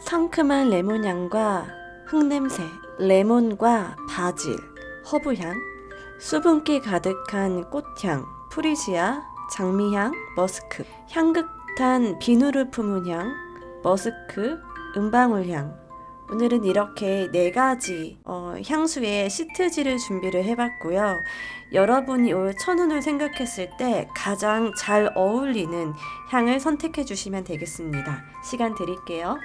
상큼한 레몬향과 흙냄새, 레몬과 바질, 허브향, 수분기 가득한 꽃향, 프리지아, 장미향, 머스크, 향긋한 비누를 품은 향, 머스크, 은방울향. 오늘은 이렇게 4가지 향수의 시트지를 준비를 해봤고요. 여러분이 올 천운을 생각했을 때 가장 잘 어울리는 향을 선택해 주시면 되겠습니다. 시간 드릴게요.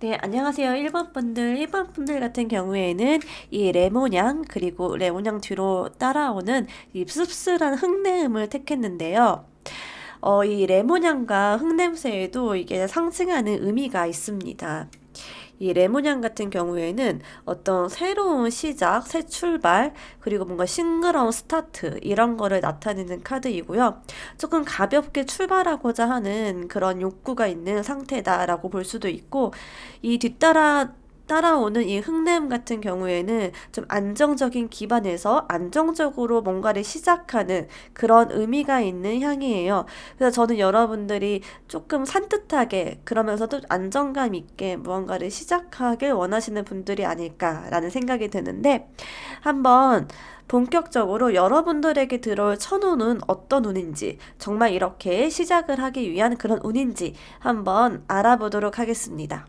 네, 안녕하세요. 1번 분들 같은 경우에는 이 레몬향, 그리고 레몬향 뒤로 따라오는 이 씁쓸한 흙내음을 택했는데요. 이 레몬향과 흙냄새에도 이게 상징하는 의미가 있습니다. 이 레몬향 같은 경우에는 어떤 새로운 시작, 새 출발, 그리고 뭔가 싱그러운 스타트, 이런 거를 나타내는 카드이고요. 조금 가볍게 출발하고자 하는 그런 욕구가 있는 상태다라고 볼 수도 있고, 이 따라오는 이 흙냄 같은 경우에는 좀 안정적인 기반에서 안정적으로 뭔가를 시작하는 그런 의미가 있는 향이에요. 그래서 저는 여러분들이 조금 산뜻하게 그러면서도 안정감 있게 무언가를 시작하길 원하시는 분들이 아닐까라는 생각이 드는데, 한번 본격적으로 여러분들에게 들어올 천운은 어떤 운인지, 정말 이렇게 시작을 하기 위한 그런 운인지 한번 알아보도록 하겠습니다.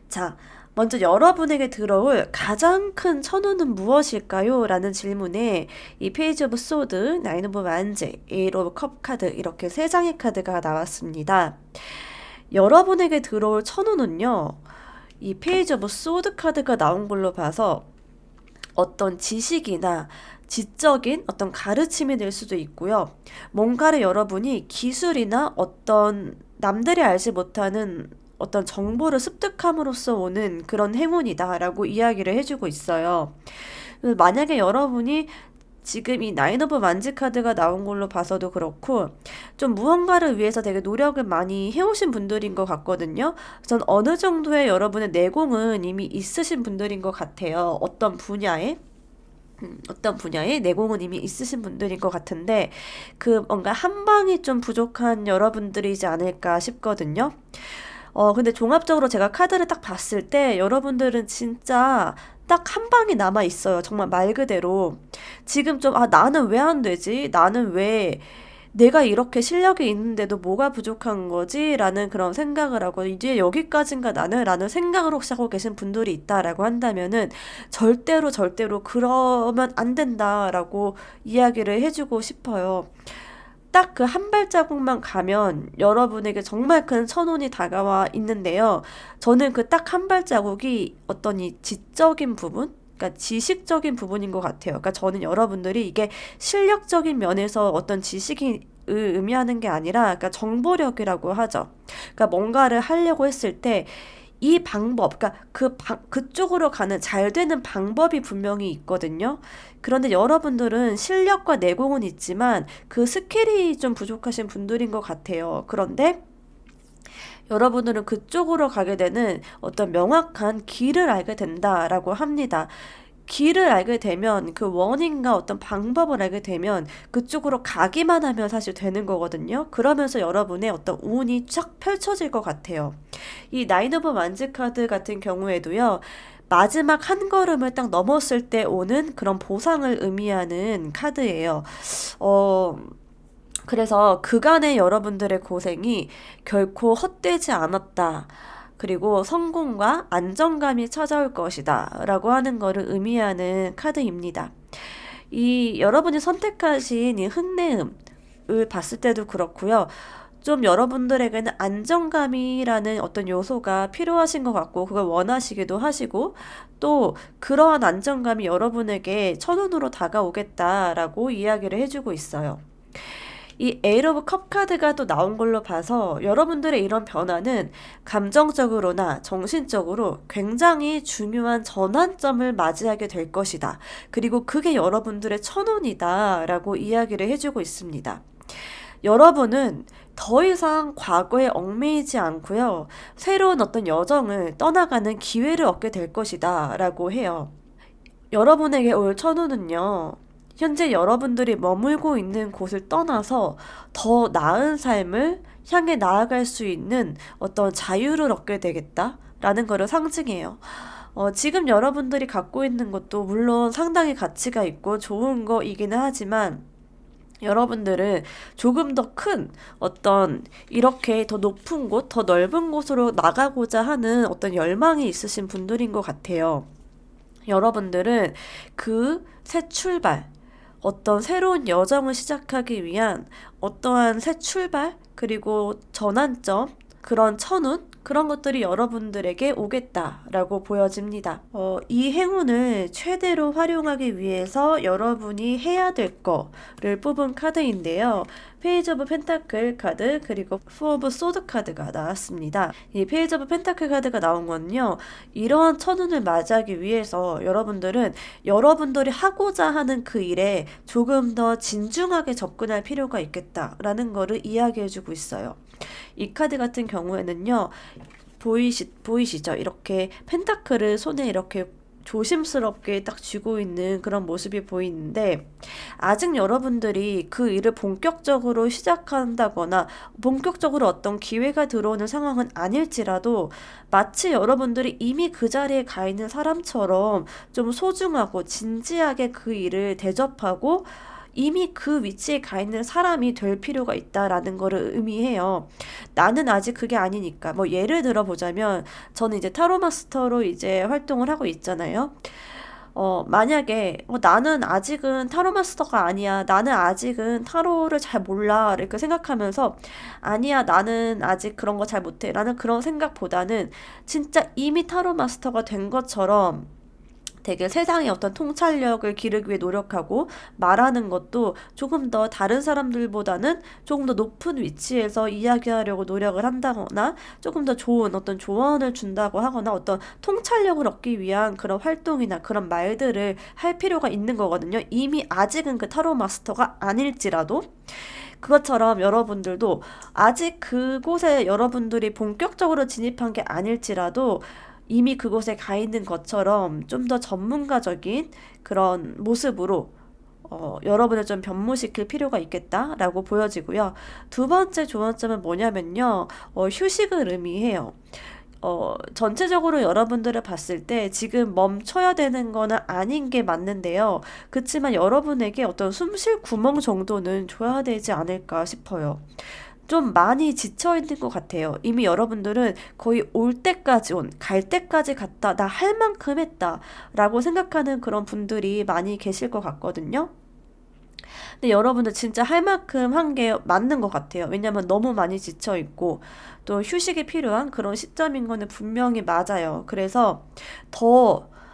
자, 먼저 여러분에게 들어올 가장 큰 천운은 무엇일까요? 라는 질문에 이 페이지 오브 소드, 나인 오브 완제, 에잇 오브 컵 카드, 이렇게 3장의 카드가 나왔습니다. 여러분에게 들어올 천운은요, 이 페이지 오브 소드 카드가 나온 걸로 봐서 어떤 지식이나 지적인 어떤 가르침이 될 수도 있고요. 뭔가를 여러분이 기술이나 어떤 남들이 알지 못하는 어떤 정보를 습득함으로써 오는 그런 행운이다라고 이야기를 해주고 있어요. 만약에 여러분이 지금 이 나인 오브 완즈 카드가 나온 걸로 봐서도 그렇고 좀 무언가를 위해서 되게 노력을 많이 해오신 분들인 것 같거든요. 전 어느 정도의 여러분의 내공은 이미 있으신 분들인 것 같아요. 어떤 분야에 내공은 이미 있으신 분들인 것 같은데, 그 뭔가 한 방이 좀 부족한 여러분들이지 않을까 싶거든요. 근데 종합적으로 제가 카드를 딱 봤을 때 여러분들은 진짜 딱 한 방이 남아 있어요. 정말 말 그대로. 지금 좀, 나는 왜 안 되지? 나는 왜 내가 이렇게 실력이 있는데도 뭐가 부족한 거지? 라는 그런 생각을 하고, 이제 여기까지인가 나는? 라는 생각을 혹시 하고 계신 분들이 있다라고 한다면은, 절대로 그러면 안 된다라고 이야기를 해주고 싶어요. 딱 그 한 발자국만 가면 여러분에게 정말 큰 천운이 다가와 있는데요. 저는 그 딱 한 발자국이 어떤 이 지적인 부분? 그러니까 지식적인 부분인 것 같아요. 그러니까 저는 여러분들이 이게 실력적인 면에서 어떤 지식이 의미하는 게 아니라, 그러니까 정보력이라고 하죠. 그러니까 뭔가를 하려고 했을 때 이 방법, 그러니까 그쪽으로 가는 잘 되는 방법이 분명히 있거든요. 그런데 여러분들은 실력과 내공은 있지만 그 스킬이 좀 부족하신 분들인 것 같아요. 그런데 여러분들은 그쪽으로 가게 되는 어떤 명확한 길을 알게 된다라고 합니다. 길을 알게 되면, 그 원인과 어떤 방법을 알게 되면 그쪽으로 가기만 하면 사실 되는 거거든요. 그러면서 여러분의 어떤 운이 쫙 펼쳐질 것 같아요. 이 나인 오브 완즈 카드 같은 경우에도요, 마지막 한 걸음을 딱 넘었을 때 오는 그런 보상을 의미하는 카드예요. 어, 그래서 그간의 여러분들의 고생이 결코 헛되지 않았다. 그리고 성공과 안정감이 찾아올 것이다. 라고 하는 거를 의미하는 카드입니다. 이 여러분이 선택하신 이 흙내음을 봤을 때도 그렇고요. 좀 여러분들에게는 안정감이라는 어떤 요소가 필요하신 것 같고, 그걸 원하시기도 하시고, 또 그러한 안정감이 여러분에게 천운으로 다가오겠다라고 이야기를 해주고 있어요. 이 에잇 오브 컵 카드가 또 나온 걸로 봐서 여러분들의 이런 변화는 감정적으로나 정신적으로 굉장히 중요한 전환점을 맞이하게 될 것이다. 그리고 그게 여러분들의 천운이다 라고 이야기를 해주고 있습니다. 여러분은 더 이상 과거에 얽매이지 않고요. 새로운 어떤 여정을 떠나가는 기회를 얻게 될 것이다 라고 해요. 여러분에게 올 천우는요. 현재 여러분들이 머물고 있는 곳을 떠나서 더 나은 삶을 향해 나아갈 수 있는 어떤 자유를 얻게 되겠다라는 것을 상징해요. 지금 여러분들이 갖고 있는 것도 물론 상당히 가치가 있고 좋은 거이기는 하지만 여러분들은 조금 더 큰 어떤 이렇게 더 높은 곳, 더 넓은 곳으로 나가고자 하는 어떤 열망이 있으신 분들인 것 같아요. 여러분들은 그 새 출발, 어떤 새로운 여정을 시작하기 위한 어떠한 새 출발, 그리고 전환점, 그런 천운, 그런 것들이 여러분들에게 오겠다라고 보여집니다. 이 행운을 최대로 활용하기 위해서 여러분이 해야 될 거를 뽑은 카드인데요. 페이지 오브 펜타클 카드 그리고 포 오브 소드 카드가 나왔습니다. 이 페이지 오브 펜타클 카드가 나온 건요. 이러한 천운을 맞이하기 위해서 여러분들은 여러분들이 하고자 하는 그 일에 조금 더 진중하게 접근할 필요가 있겠다라는 거를 이야기해주고 있어요. 이 카드 같은 경우에는요. 보이시죠? 이렇게 펜타클을 손에 이렇게 조심스럽게 딱 쥐고 있는 그런 모습이 보이는데 아직 여러분들이 그 일을 본격적으로 시작한다거나 본격적으로 어떤 기회가 들어오는 상황은 아닐지라도 마치 여러분들이 이미 그 자리에 가 있는 사람처럼 좀 소중하고 진지하게 그 일을 대접하고 이미 그 위치에 가 있는 사람이 될 필요가 있다라는 거를 의미해요. 나는 아직 그게 아니니까. 뭐 예를 들어 보자면 저는 이제 타로 마스터로 이제 활동을 하고 있잖아요. 만약에 나는 아직은 타로 마스터가 아니야. 나는 아직은 타로를 잘 몰라. 이렇게 생각하면서 아니야. 나는 아직 그런 거 잘 못해. 라는 그런 생각보다는 진짜 이미 타로 마스터가 된 것처럼 되게 세상의 어떤 통찰력을 기르기 위해 노력하고 말하는 것도 조금 더 다른 사람들보다는 조금 더 높은 위치에서 이야기하려고 노력을 한다거나 조금 더 좋은 어떤 조언을 준다고 하거나 어떤 통찰력을 얻기 위한 그런 활동이나 그런 말들을 할 필요가 있는 거거든요. 이미 아직은 그 타로 마스터가 아닐지라도 그것처럼 여러분들도 아직 그곳에 여러분들이 본격적으로 진입한 게 아닐지라도 이미 그곳에 가 있는 것처럼 좀 더 전문가적인 그런 모습으로 여러분을 좀 변모시킬 필요가 있겠다라고 보여지고요. 두 번째 조언점은 뭐냐면요. 휴식을 의미해요. 전체적으로 여러분들을 봤을 때 지금 멈춰야 되는 거는 아닌 게 맞는데요. 그치만 여러분에게 어떤 숨쉴 구멍 정도는 줘야 되지 않을까 싶어요. 좀 많이 지쳐 있는 것 같아요. 이미 여러분들은 거의 올 때까지 갈 때까지 갔다, 나 할 만큼 했다, 라고 생각하는 그런 분들이 많이 계실 것 같거든요. 근데 여러분들 진짜 할 만큼 한 게 맞는 것 같아요. 왜냐면 너무 많이 지쳐 있고, 또 휴식이 필요한 그런 시점인 거는 분명히 맞아요. 그래서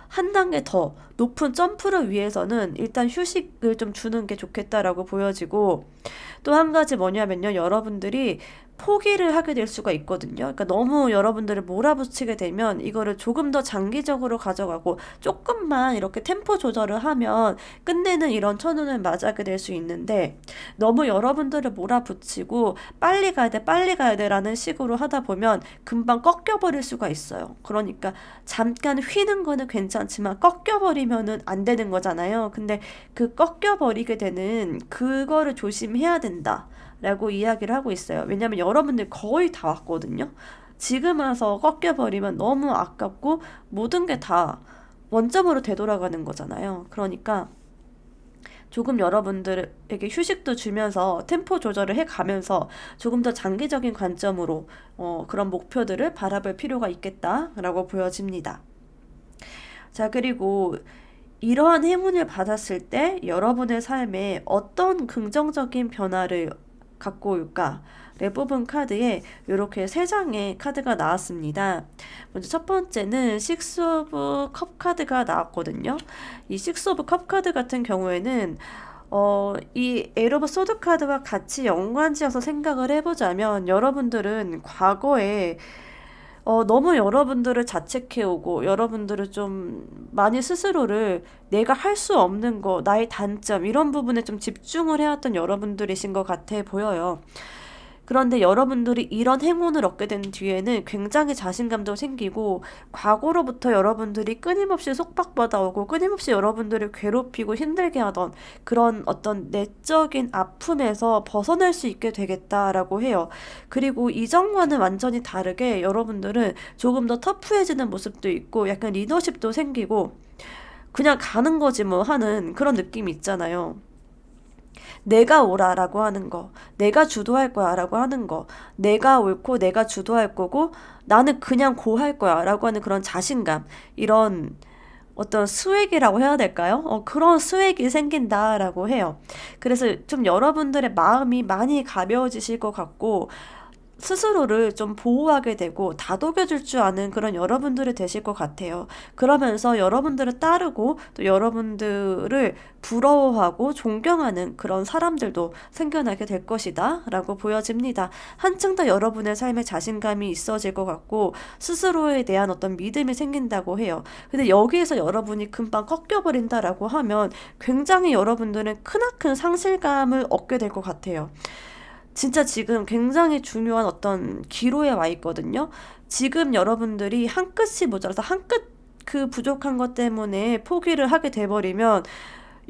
한 단계 더 높은 점프를 위해서는 일단 휴식을 좀 주는 게 좋겠다라고 보여지고, 또 한 가지 뭐냐면요. 여러분들이 포기를 하게 될 수가 있거든요. 그러니까 너무 여러분들을 몰아붙이게 되면 이거를 조금 더 장기적으로 가져가고 조금만 이렇게 템포 조절을 하면 끝내는 이런 천운을 맞이하게 될 수 있는데 너무 여러분들을 몰아붙이고 빨리 가야 돼, 빨리 가야 돼 라는 식으로 하다 보면 금방 꺾여버릴 수가 있어요. 그러니까 잠깐 휘는 거는 괜찮지만 꺾여버리면은 안 되는 거잖아요. 근데 그 꺾여버리게 되는 그거를 조심해야 된다. 라고 이야기를 하고 있어요. 왜냐면 여러분들 거의 다 왔거든요. 지금 와서 꺾여버리면 너무 아깝고 모든 게 다 원점으로 되돌아가는 거잖아요. 그러니까 조금 여러분들에게 휴식도 주면서 템포 조절을 해가면서 조금 더 장기적인 관점으로 그런 목표들을 바라볼 필요가 있겠다라고 보여집니다. 자, 그리고 이러한 행운을 받았을 때 여러분의 삶에 어떤 긍정적인 변화를 갖고 올까를 뽑은 카드에 이렇게 세 장의 카드가 나왔습니다. 먼저 첫 번째는 식스 오브 컵 카드가 나왔거든요. 이 식스 오브 컵 카드 같은 경우에는 이 에이 오브 소드 카드와 같이 연관지어서 생각을 해보자면 여러분들은 과거에 너무 여러분들을 자책해오고 여러분들을 좀 많이 스스로를 내가 할 수 없는 거, 나의 단점 이런 부분에 좀 집중을 해왔던 여러분들이신 것 같아 보여요. 그런데 여러분들이 이런 행운을 얻게 된 뒤에는 굉장히 자신감도 생기고 과거로부터 여러분들이 끊임없이 속박받아오고 끊임없이 여러분들을 괴롭히고 힘들게 하던 그런 어떤 내적인 아픔에서 벗어날 수 있게 되겠다라고 해요. 그리고 이전과는 완전히 다르게 여러분들은 조금 더 터프해지는 모습도 있고 약간 리더십도 생기고 그냥 가는 거지 뭐 하는 그런 느낌이 있잖아요. 내가 오라라고 하는 거, 내가 주도할 거야라고 하는 거, 내가 옳고 내가 주도할 거고 나는 그냥 고할 거야라고 하는 그런 자신감, 이런 어떤 스웩이라고 해야 될까요? 그런 스웩이 생긴다라고 해요. 그래서 좀 여러분들의 마음이 많이 가벼워지실 것 같고 스스로를 좀 보호하게 되고 다독여줄 줄 아는 그런 여러분들이 되실 것 같아요. 그러면서 여러분들을 따르고 또 여러분들을 부러워하고 존경하는 그런 사람들도 생겨나게 될 것이다 라고 보여집니다. 한층 더 여러분의 삶에 자신감이 있어질 것 같고 스스로에 대한 어떤 믿음이 생긴다고 해요. 근데 여기에서 여러분이 금방 꺾여버린다라고 하면 굉장히 여러분들은 크나큰 상실감을 얻게 될 것 같아요. 진짜 지금 굉장히 중요한 어떤 기로에 와 있거든요. 지금 여러분들이 한 끗이 모자라서 한 끗 그 부족한 것 때문에 포기를 하게 돼버리면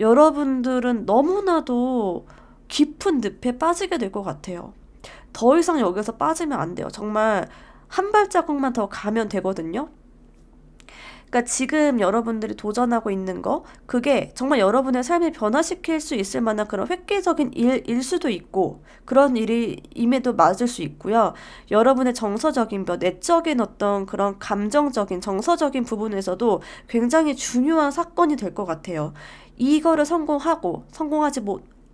여러분들은 너무나도 깊은 늪에 빠지게 될 것 같아요. 더 이상 여기서 빠지면 안 돼요. 정말 한 발자국만 더 가면 되거든요. 그러니까 지금 여러분들이 도전하고 있는 거, 그게 정말 여러분의 삶을 변화시킬 수 있을 만한 그런 획기적인 일일 수도 있고, 그런 일임에도 맞을 수 있고요. 여러분의 정서적인 것, 내적인 어떤 그런 감정적인, 정서적인 부분에서도 굉장히 중요한 사건이 될 것 같아요. 이거를 성공하지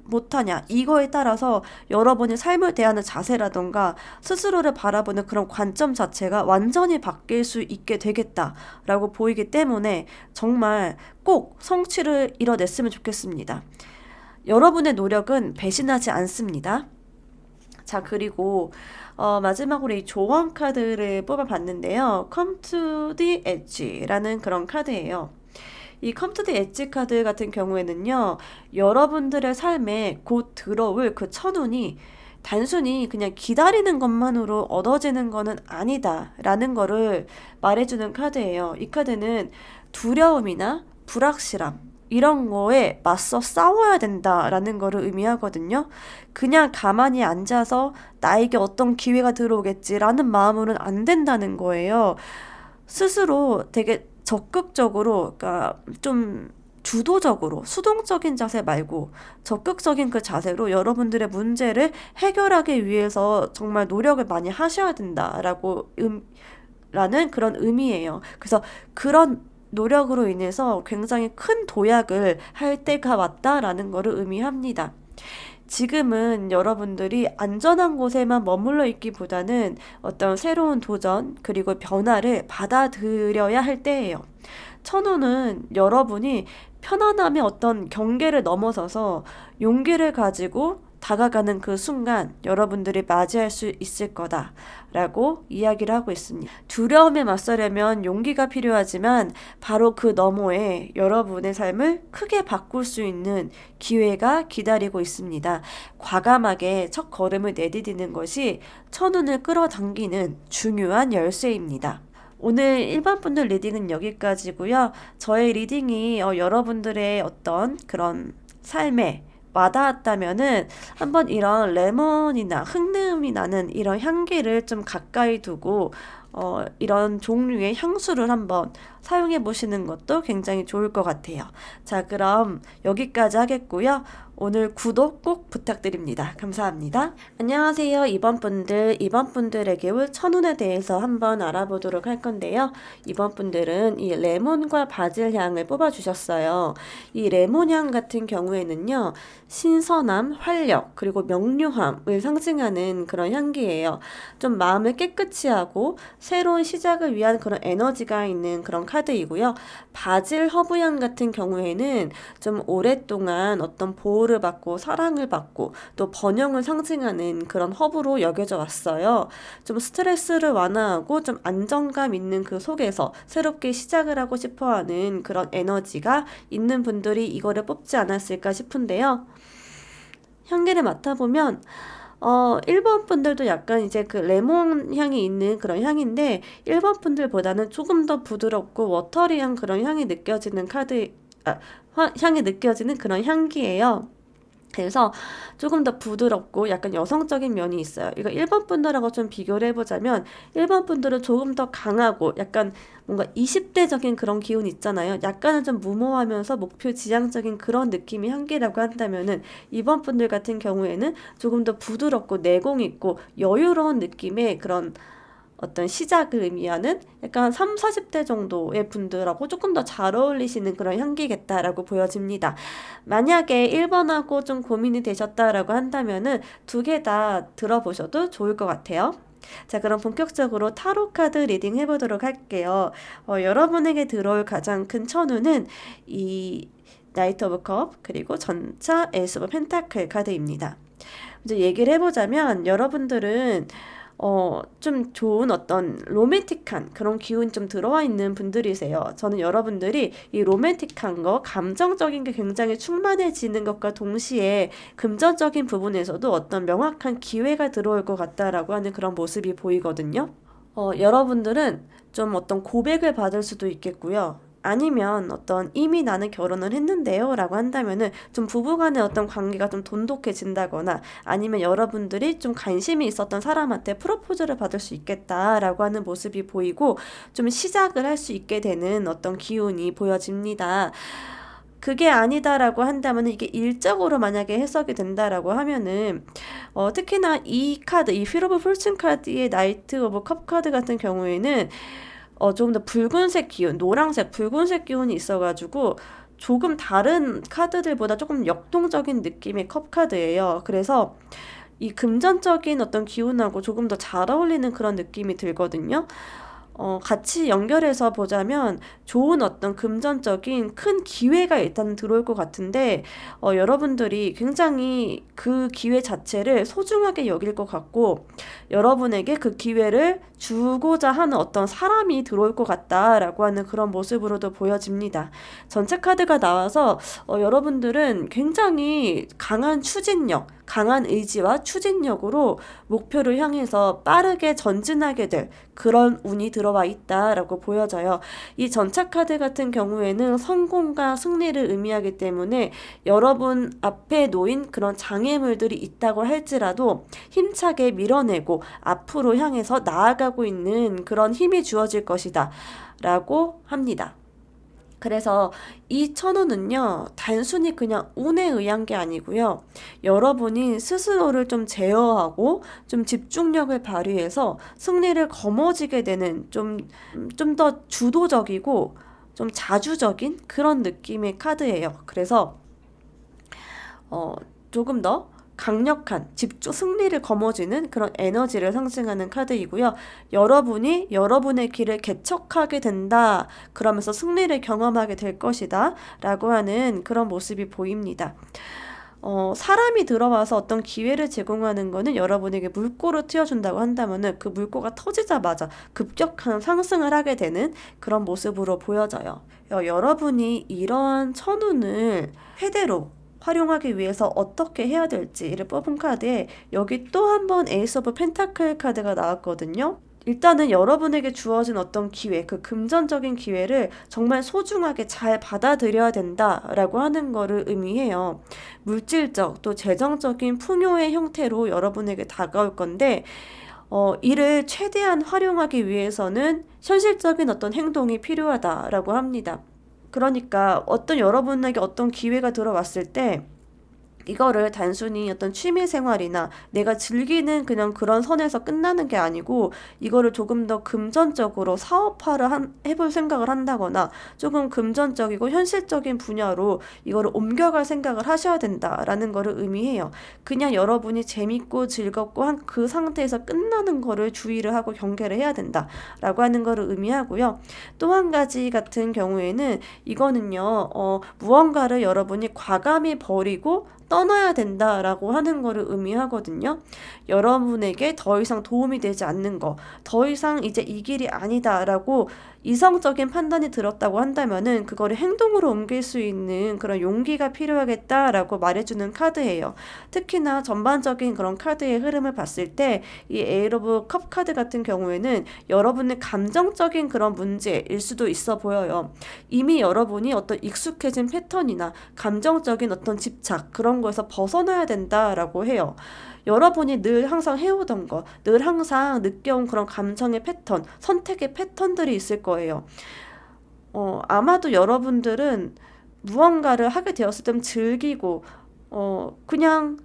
못하냐, 이거에 따라서 여러분이 삶을 대하는 자세라던가 스스로를 바라보는 그런 관점 자체가 완전히 바뀔 수 있게 되겠다라고 보이기 때문에 정말 꼭 성취를 이뤄냈으면 좋겠습니다. 여러분의 노력은 배신하지 않습니다. 자, 그리고 마지막으로 이 조언 카드를 뽑아봤는데요. Come to the Edge라는 그런 카드예요. 이 Come to the Edge 카드 같은 경우에는요, 여러분들의 삶에 곧 들어올 그 천운이 단순히 그냥 기다리는 것만으로 얻어지는 거는 아니다라는 거를 말해주는 카드예요. 이 카드는 두려움이나 불확실함, 이런 거에 맞서 싸워야 된다라는 거를 의미하거든요. 그냥 가만히 앉아서 나에게 어떤 기회가 들어오겠지라는 마음으로는 안 된다는 거예요. 스스로 되게 적극적으로, 그러니까 좀 주도적으로, 수동적인 자세 말고 적극적인 그 자세로 여러분들의 문제를 해결하기 위해서 정말 노력을 많이 하셔야 된다라고 라는 그런 의미예요. 그래서 그런 노력으로 인해서 굉장히 큰 도약을 할 때가 왔다라는 것을 의미합니다. 지금은 여러분들이 안전한 곳에만 머물러 있기보다는 어떤 새로운 도전 그리고 변화를 받아들여야 할 때예요. 천우는 여러분이 편안함의 어떤 경계를 넘어서서 용기를 가지고 다가가는 그 순간 여러분들이 맞이할 수 있을 거다라고 이야기를 하고 있습니다. 두려움에 맞서려면 용기가 필요하지만 바로 그 너머에 여러분의 삶을 크게 바꿀 수 있는 기회가 기다리고 있습니다. 과감하게 첫 걸음을 내디디는 것이 천운을 끌어당기는 중요한 열쇠입니다. 오늘 일반 분들 리딩은 여기까지고요. 저의 리딩이 여러분들의 어떤 그런 삶에 와닿았다면은 한번 이런 레몬이나 흙내음이 나는 이런 향기를 좀 가까이 두고 이런 종류의 향수를 한번 사용해 보시는 것도 굉장히 좋을 것 같아요. 자, 그럼 여기까지 하겠고요. 오늘 구독 꼭 부탁드립니다. 감사합니다. 안녕하세요. 2번 분들에게 올 천운에 대해서 한번 알아보도록 할 건데요. 2번 분들은 이 레몬과 바질 향을 뽑아주셨어요. 이 레몬 향 같은 경우에는요, 신선함, 활력, 그리고 명료함을 상징하는 그런 향기예요. 좀 마음을 깨끗이 하고 새로운 시작을 위한 그런 에너지가 있는 그런 카드이고요. 바질 허브향 같은 경우에는 좀 오랫동안 어떤 보호를 받고 사랑을 받고 또 번영을 상징하는 그런 허브로 여겨져 왔어요. 좀 스트레스를 완화하고 좀 안정감 있는 그 속에서 새롭게 시작을 하고 싶어하는 그런 에너지가 있는 분들이 이거를 뽑지 않았을까 싶은데요. 향기를 맡아보면 1번 분들도 약간 이제 그 레몬 향이 있는 그런 향인데 1번 분들보다는 조금 더 부드럽고 워터리한 그런 향이 느껴지는 향이 느껴지는 그런 향기예요. 그래서 조금 더 부드럽고 약간 여성적인 면이 있어요. 이거 1번 분들하고 좀 비교를 해보자면 1번 분들은 조금 더 강하고 약간 뭔가 20대적인 그런 기운 있잖아요. 약간은 좀 무모하면서 목표 지향적인 그런 느낌이 향기라고 한다면은 2번 분들 같은 경우에는 조금 더 부드럽고 내공 있고 여유로운 느낌의 그런 어떤 시작을 의미하는 약간 3, 40대 정도의 분들하고 조금 더 잘 어울리시는 그런 향기겠다라고 보여집니다. 만약에 1번하고 좀 고민이 되셨다라고 한다면은 두 개 다 들어보셔도 좋을 것 같아요. 자, 그럼 본격적으로 타로 카드 리딩 해보도록 할게요. 여러분에게 들어올 가장 큰 천우는 이 나이트 오브 컵 그리고 전차 에이스 오브 펜타클 카드입니다. 이제 얘기를 해보자면 여러분들은 좀 좋은 어떤 로맨틱한 그런 기운 좀 들어와 있는 분들이세요. 저는 여러분들이 이 로맨틱한 거, 감정적인 게 굉장히 충만해지는 것과 동시에 금전적인 부분에서도 어떤 명확한 기회가 들어올 것 같다라고 하는 그런 모습이 보이거든요. 여러분들은 좀 어떤 고백을 받을 수도 있겠고요. 아니면 어떤 이미 나는 결혼을 했는데요 라고 한다면은 좀 부부간의 어떤 관계가 좀 돈독해진다거나 아니면 여러분들이 좀 관심이 있었던 사람한테 프로포즈를 받을 수 있겠다라고 하는 모습이 보이고 좀 시작을 할 수 있게 되는 어떤 기운이 보여집니다. 그게 아니다라고 한다면 이게 일적으로 만약에 해석이 된다라고 하면은 특히나 이 카드, 이 휠 오브 풀춘 카드의 나이트 오브 컵 카드 같은 경우에는 조금 더 붉은색 기운, 노란색, 붉은색 기운이 있어가지고 조금 다른 카드들보다 조금 역동적인 느낌의 컵 카드예요. 그래서 이 금전적인 어떤 기운하고 조금 더 잘 어울리는 그런 느낌이 들거든요. 같이 연결해서 보자면 좋은 어떤 금전적인 큰 기회가 일단 들어올 것 같은데, 여러분들이 굉장히 그 기회 자체를 소중하게 여길 것 같고, 여러분에게 그 기회를 주고자 하는 어떤 사람이 들어올 것 같다라고 하는 그런 모습으로도 보여집니다. 전체 카드가 나와서 여러분들은 굉장히 강한 추진력, 강한 의지와 추진력으로 목표를 향해서 빠르게 전진하게 될 그런 운이 들어와 있다라고 보여져요. 이 전차 카드 같은 경우에는 성공과 승리를 의미하기 때문에 여러분 앞에 놓인 그런 장애물들이 있다고 할지라도 힘차게 밀어내고 앞으로 향해서 나아가고 있는 그런 힘이 주어질 것이다 라고 합니다. 그래서 이 천우는요, 단순히 그냥 운에 의한 게 아니고요. 여러분이 스스로를 좀 제어하고 좀 집중력을 발휘해서 승리를 거머쥐게 되는 좀 더 주도적이고 좀 자주적인 그런 느낌의 카드예요. 그래서 조금 더 강력한 집중 승리를 거머쥐는 그런 에너지를 상징하는 카드이고요. 여러분이 여러분의 길을 개척하게 된다. 그러면서 승리를 경험하게 될 것이다. 라고 하는 그런 모습이 보입니다. 사람이 들어와서 어떤 기회를 제공하는 거는 여러분에게 물꼬를 트여준다고 한다면은 그 물꼬가 터지자마자 급격한 상승을 하게 되는 그런 모습으로 보여져요. 여러분이 이러한 천운을 최대로 활용하기 위해서 어떻게 해야 될지를 뽑은 카드에 여기 또 한 번 에이스 오브 펜타클 카드가 나왔거든요. 일단은 여러분에게 주어진 어떤 기회, 그 금전적인 기회를 정말 소중하게 잘 받아들여야 된다라고 하는 거를 의미해요. 물질적 또 재정적인 풍요의 형태로 여러분에게 다가올 건데 이를 최대한 활용하기 위해서는 현실적인 어떤 행동이 필요하다라고 합니다. 그러니까 여러분에게 어떤 기회가 들어왔을 때 이거를 단순히 어떤 취미 생활이나 내가 즐기는 그냥 그런 선에서 끝나는 게 아니고 이거를 조금 더 금전적으로 사업화를 해볼 생각을 한다거나 조금 금전적이고 현실적인 분야로 이거를 옮겨갈 생각을 하셔야 된다라는 거를 의미해요. 그냥 여러분이 재밌고 즐겁고 한 그 상태에서 끝나는 거를 주의를 하고 경계를 해야 된다라고 하는 거를 의미하고요. 또 한 가지 같은 경우에는 이거는요, 무언가를 여러분이 과감히 버리고 떠나야 된다라고 하는 거를 의미하거든요. 여러분에게 더 이상 도움이 되지 않는 거, 더 이상 이제 이 길이 아니다라고 이성적인 판단이 들었다고 한다면은 그거를 행동으로 옮길 수 있는 그런 용기가 필요하겠다라고 말해주는 카드예요. 특히나 전반적인 그런 카드의 흐름을 봤을 때 이 에이트 오브 컵 카드 같은 경우에는 여러분의 감정적인 그런 문제일 수도 있어 보여요. 이미 여러분이 어떤 익숙해진 패턴이나 감정적인 어떤 집착 그런 거에서 벗어나야 된다라고 해요. 여러분이 늘 항상 해오던 거, 늘 항상 느껴온 그런 감정의 패턴, 선택의 패턴들이 있을 거예요. 아마도 여러분들은 무언가를 하게 되었을 때 즐기고, 그냥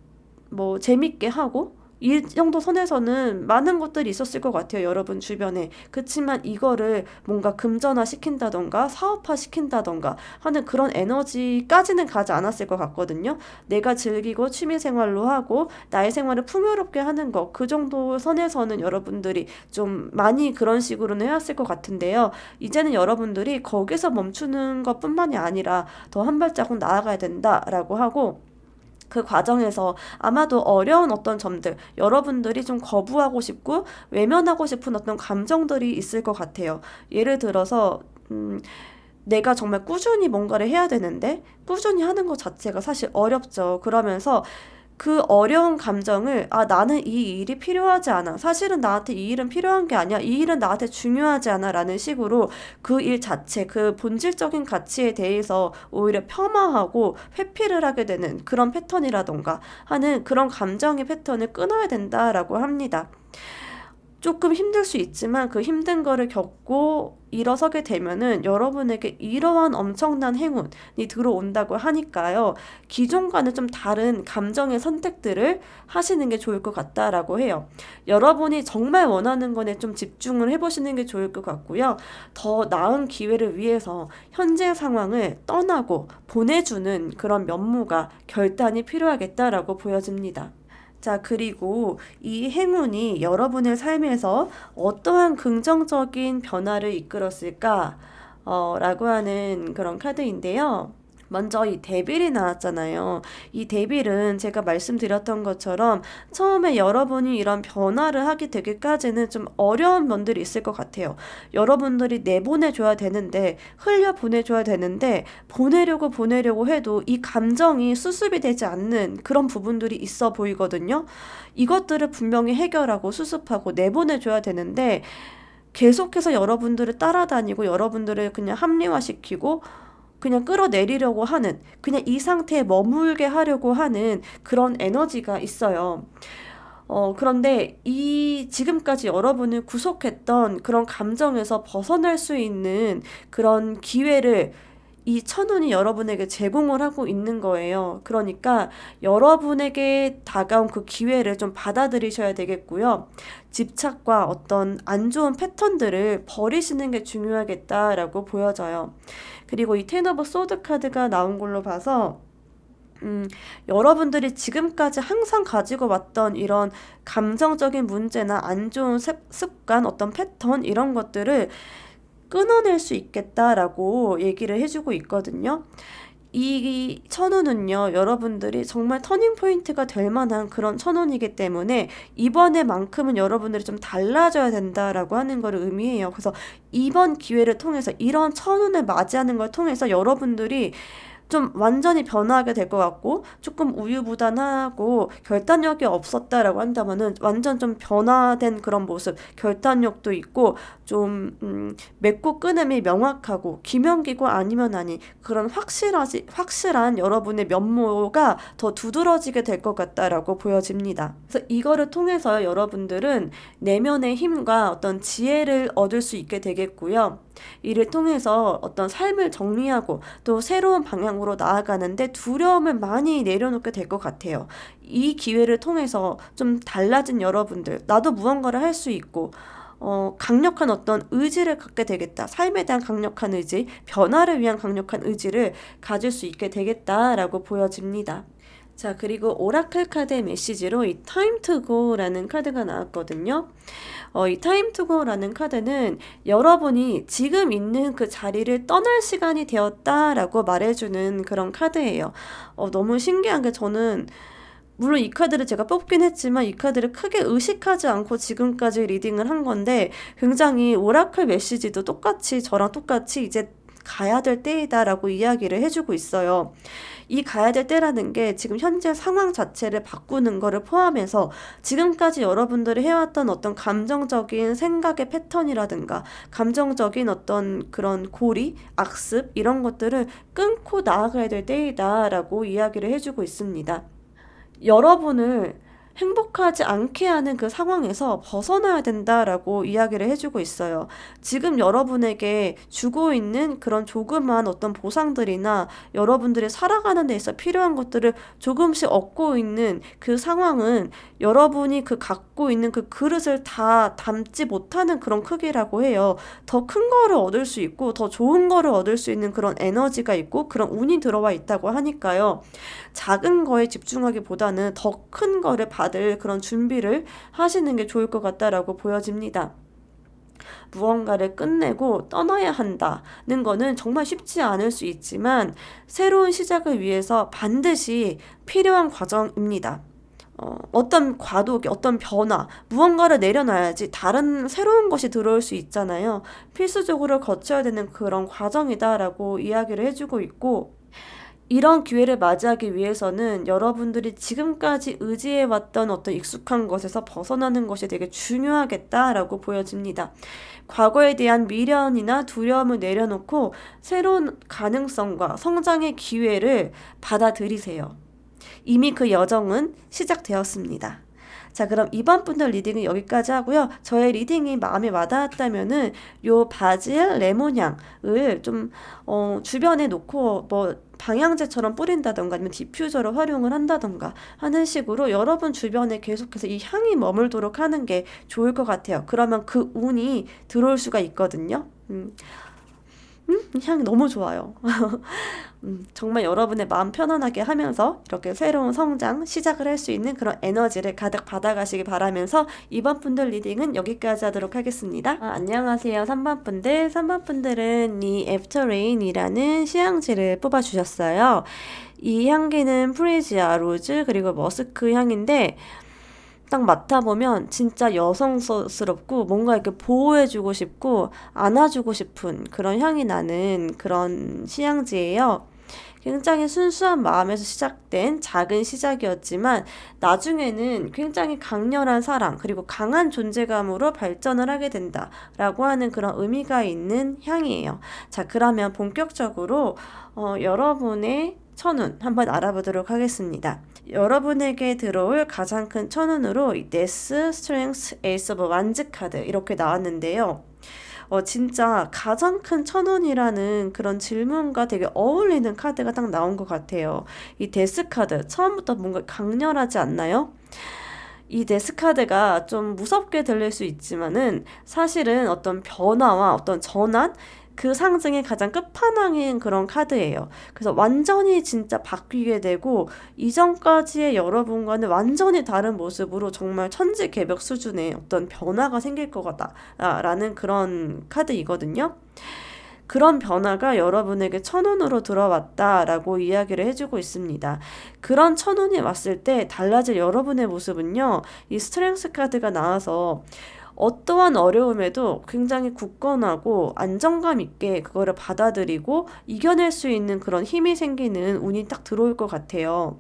뭐 재밌게 하고, 이 정도 선에서는 많은 것들이 있었을 것 같아요. 여러분 주변에. 그치만 이거를 뭔가 금전화 시킨다던가 사업화 시킨다던가 하는 그런 에너지까지는 가지 않았을 것 같거든요. 내가 즐기고 취미생활로 하고 나의 생활을 풍요롭게 하는 거, 그 정도 선에서는 여러분들이 좀 많이 그런 식으로는 해왔을 것 같은데요. 이제는 여러분들이 거기서 멈추는 것뿐만이 아니라 더 한 발자국 나아가야 된다라고 하고, 그 과정에서 아마도 어려운 어떤 점들, 여러분들이 좀 거부하고 싶고 외면하고 싶은 어떤 감정들이 있을 것 같아요. 예를 들어서 내가 정말 꾸준히 뭔가를 해야 되는데 꾸준히 하는 것 자체가 사실 어렵죠. 그러면서 그 어려운 감정을 나는 이 일이 필요하지 않아. 사실은 나한테 이 일은 필요한 게 아니야. 이 일은 나한테 중요하지 않아. 라는 식으로 그 일 자체, 그 본질적인 가치에 대해서 오히려 폄하하고 회피를 하게 되는 그런 패턴이라던가 하는 그런 감정의 패턴을 끊어야 된다라고 합니다. 조금 힘들 수 있지만 그 힘든 거를 겪고 일어서게 되면은 여러분에게 이러한 엄청난 행운이 들어온다고 하니까요. 기존과는 좀 다른 감정의 선택들을 하시는 게 좋을 것 같다라고 해요. 여러분이 정말 원하는 거에 좀 집중을 해보시는 게 좋을 것 같고요. 더 나은 기회를 위해서 현재 상황을 떠나고 보내주는 그런 면모가 결단이 필요하겠다라고 보여집니다. 자, 그리고 이 행운이 여러분의 삶에서 어떠한 긍정적인 변화를 이끌었을까? 라고 하는 그런 카드인데요. 먼저 이 데빌이 나왔잖아요. 이 데빌은 제가 말씀드렸던 것처럼 처음에 여러분이 이런 변화를 하게 되기까지는 좀 어려운 면들이 있을 것 같아요. 여러분들이 내보내줘야 되는데, 흘려보내줘야 되는데, 보내려고 해도 이 감정이 수습이 되지 않는 그런 부분들이 있어 보이거든요. 이것들을 분명히 해결하고 수습하고 내보내줘야 되는데, 계속해서 여러분들을 따라다니고 여러분들을 그냥 합리화시키고 그냥 끌어내리려고 하는, 그냥 이 상태에 머물게 하려고 하는 그런 에너지가 있어요. 그런데 이 지금까지 여러분을 구속했던 그런 감정에서 벗어날 수 있는 그런 기회를 이 천운이 여러분에게 제공을 하고 있는 거예요. 그러니까 여러분에게 다가온 그 기회를 좀 받아들이셔야 되겠고요. 집착과 어떤 안 좋은 패턴들을 버리시는 게 중요하겠다라고 보여져요. 그리고 이 텐 오브 소드 카드가 나온 걸로 봐서 여러분들이 지금까지 항상 가지고 왔던 이런 감정적인 문제나 안 좋은 습관, 어떤 패턴 이런 것들을 끊어낼 수 있겠다라고 얘기를 해주고 있거든요. 이 천운은요, 여러분들이 정말 터닝포인트가 될 만한 그런 천운이기 때문에 이번에만큼은 여러분들이 좀 달라져야 된다라고 하는 걸 의미해요. 그래서 이번 기회를 통해서 이런 천운을 맞이하는 걸 통해서 여러분들이 좀 완전히 변화하게 될 것 같고 조금 우유부단하고 결단력이 없었다라고 한다면은 완전 좀 변화된 그런 모습, 결단력도 있고 좀 맺고 끊음이 명확하고 기명기고 아니면 아닌 그런 확실한 여러분의 면모가 더 두드러지게 될 것 같다라고 보여집니다. 그래서 이거를 통해서 여러분들은 내면의 힘과 어떤 지혜를 얻을 수 있게 되겠고요. 이를 통해서 어떤 삶을 정리하고 또 새로운 방향으로 나아가는데 두려움을 많이 내려놓게 될 것 같아요. 이 기회를 통해서 좀 달라진 여러분들, 나도 무언가를 할 수 있고 강력한 어떤 의지를 갖게 되겠다. 삶에 대한 강력한 의지, 변화를 위한 강력한 의지를 가질 수 있게 되겠다라고 보여집니다. 자, 그리고 오라클 카드의 메시지로 이 Time to Go라는 카드가 나왔거든요. 이 Time to Go라는 카드는 여러분이 지금 있는 그 자리를 떠날 시간이 되었다라고 말해주는 그런 카드예요. 너무 신기한 게 저는 물론 이 카드를 제가 뽑긴 했지만 이 카드를 크게 의식하지 않고 지금까지 리딩을 한 건데 굉장히 오라클 메시지도 똑같이 저랑 똑같이 이제 가야 될 때이다라고 이야기를 해주고 있어요. 이 가야 될 때라는 게 지금 현재 상황 자체를 바꾸는 거를 포함해서 지금까지 여러분들이 해왔던 어떤 감정적인 생각의 패턴이라든가 감정적인 어떤 그런 고리, 악습 이런 것들을 끊고 나아가야 될 때이다라고 이야기를 해주고 있습니다. 여러분을 행복하지 않게 하는 그 상황에서 벗어나야 된다라고 이야기를 해주고 있어요. 지금 여러분에게 주고 있는 그런 조그만 어떤 보상들이나 여러분들이 살아가는 데 있어 필요한 것들을 조금씩 얻고 있는 그 상황은 여러분이 그 갖고 있는 그 그릇을 다 담지 못하는 그런 크기라고 해요. 더 큰 거를 얻을 수 있고 더 좋은 거를 얻을 수 있는 그런 에너지가 있고 그런 운이 들어와 있다고 하니까요. 작은 거에 집중하기보다는 더 큰 거를 받을 그런 준비를 하시는 게 좋을 것 같다라고 보여집니다. 무언가를 끝내고 떠나야 한다는 거는 정말 쉽지 않을 수 있지만 새로운 시작을 위해서 반드시 필요한 과정입니다. 어떤 과도기, 어떤 변화, 무언가를 내려놔야지 다른 새로운 것이 들어올 수 있잖아요. 필수적으로 거쳐야 되는 그런 과정이다라고 이야기를 해주고 있고 이런 기회를 맞이하기 위해서는 여러분들이 지금까지 의지해왔던 어떤 익숙한 것에서 벗어나는 것이 되게 중요하겠다라고 보여집니다. 과거에 대한 미련이나 두려움을 내려놓고 새로운 가능성과 성장의 기회를 받아들이세요. 이미 그 여정은 시작되었습니다. 자, 그럼 이번 분들 리딩은 여기까지 하고요. 저의 리딩이 마음에 와닿았다면은 요 바질 레몬향을 좀 주변에 놓고 뭐 방향제처럼 뿌린다던가 아니면 디퓨저로 활용을 한다던가 하는 식으로 여러분 주변에 계속해서 이 향이 머물도록 하는 게 좋을 것 같아요. 그러면 그 운이 들어올 수가 있거든요. 향이 너무 좋아요. 정말 여러분의 마음 편안하게 하면서 이렇게 새로운 성장, 시작을 할 수 있는 그런 에너지를 가득 받아가시기 바라면서 이번 분들 리딩은 여기까지 하도록 하겠습니다. 안녕하세요. 3번 분들. 3번 분들은 이 애프터 레인이라는 시향지를 뽑아주셨어요. 이 향기는 프리지아 로즈 그리고 머스크 향인데 딱 맡아보면 진짜 여성스럽고 뭔가 이렇게 보호해주고 싶고 안아주고 싶은 그런 향이 나는 그런 시향지예요. 굉장히 순수한 마음에서 시작된 작은 시작이었지만 나중에는 굉장히 강렬한 사랑 그리고 강한 존재감으로 발전을 하게 된다라고 하는 그런 의미가 있는 향이에요. 자, 그러면 본격적으로 여러분의 천운 한번 알아보도록 하겠습니다. 여러분에게 들어올 가장 큰 천운으로 이 데스, 스트렝스, 에이스 오브 완즈 카드 이렇게 나왔는데요. 진짜 가장 큰 천운이라는 그런 질문과 되게 어울리는 카드가 딱 나온 것 같아요. 이 데스 카드 처음부터 뭔가 강렬하지 않나요? 이 데스 카드가 좀 무섭게 들릴 수 있지만은 사실은 어떤 변화와 어떤 전환 그 상징의 가장 끝판왕인 그런 카드예요. 그래서 완전히 진짜 바뀌게 되고 이전까지의 여러분과는 완전히 다른 모습으로 정말 천지개벽 수준의 어떤 변화가 생길 것 같다라는 그런 카드이거든요. 그런 변화가 여러분에게 천운으로 들어왔다라고 이야기를 해주고 있습니다. 그런 천운이 왔을 때 달라질 여러분의 모습은요. 이 스트렝스 카드가 나와서 어떠한 어려움에도 굉장히 굳건하고 안정감 있게 그거를 받아들이고 이겨낼 수 있는 그런 힘이 생기는 운이 딱 들어올 것 같아요.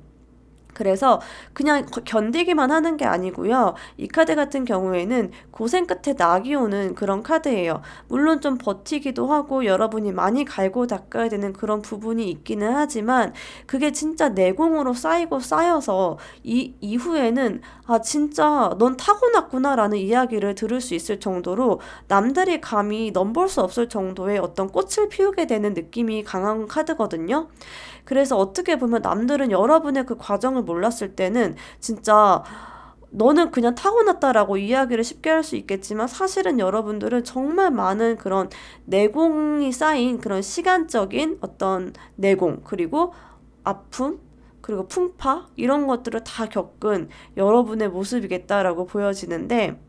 그래서 그냥 견디기만 하는 게 아니고요. 이 카드 같은 경우에는 고생 끝에 낙이 오는 그런 카드예요. 물론 좀 버티기도 하고 여러분이 많이 갈고 닦아야 되는 그런 부분이 있기는 하지만 그게 진짜 내공으로 쌓이고 쌓여서 이 이후에는 아 진짜 넌 타고났구나라는 이야기를 들을 수 있을 정도로 남들이 감히 넘볼 수 없을 정도의 어떤 꽃을 피우게 되는 느낌이 강한 카드거든요. 그래서 어떻게 보면 남들은 여러분의 그 과정을 몰랐을 때는 진짜 너는 그냥 타고났다라고 이야기를 쉽게 할 수 있겠지만 사실은 여러분들은 정말 많은 그런 내공이 쌓인 그런 시간적인 어떤 내공 그리고 아픔 그리고 풍파 이런 것들을 다 겪은 여러분의 모습이겠다라고 보여지는데,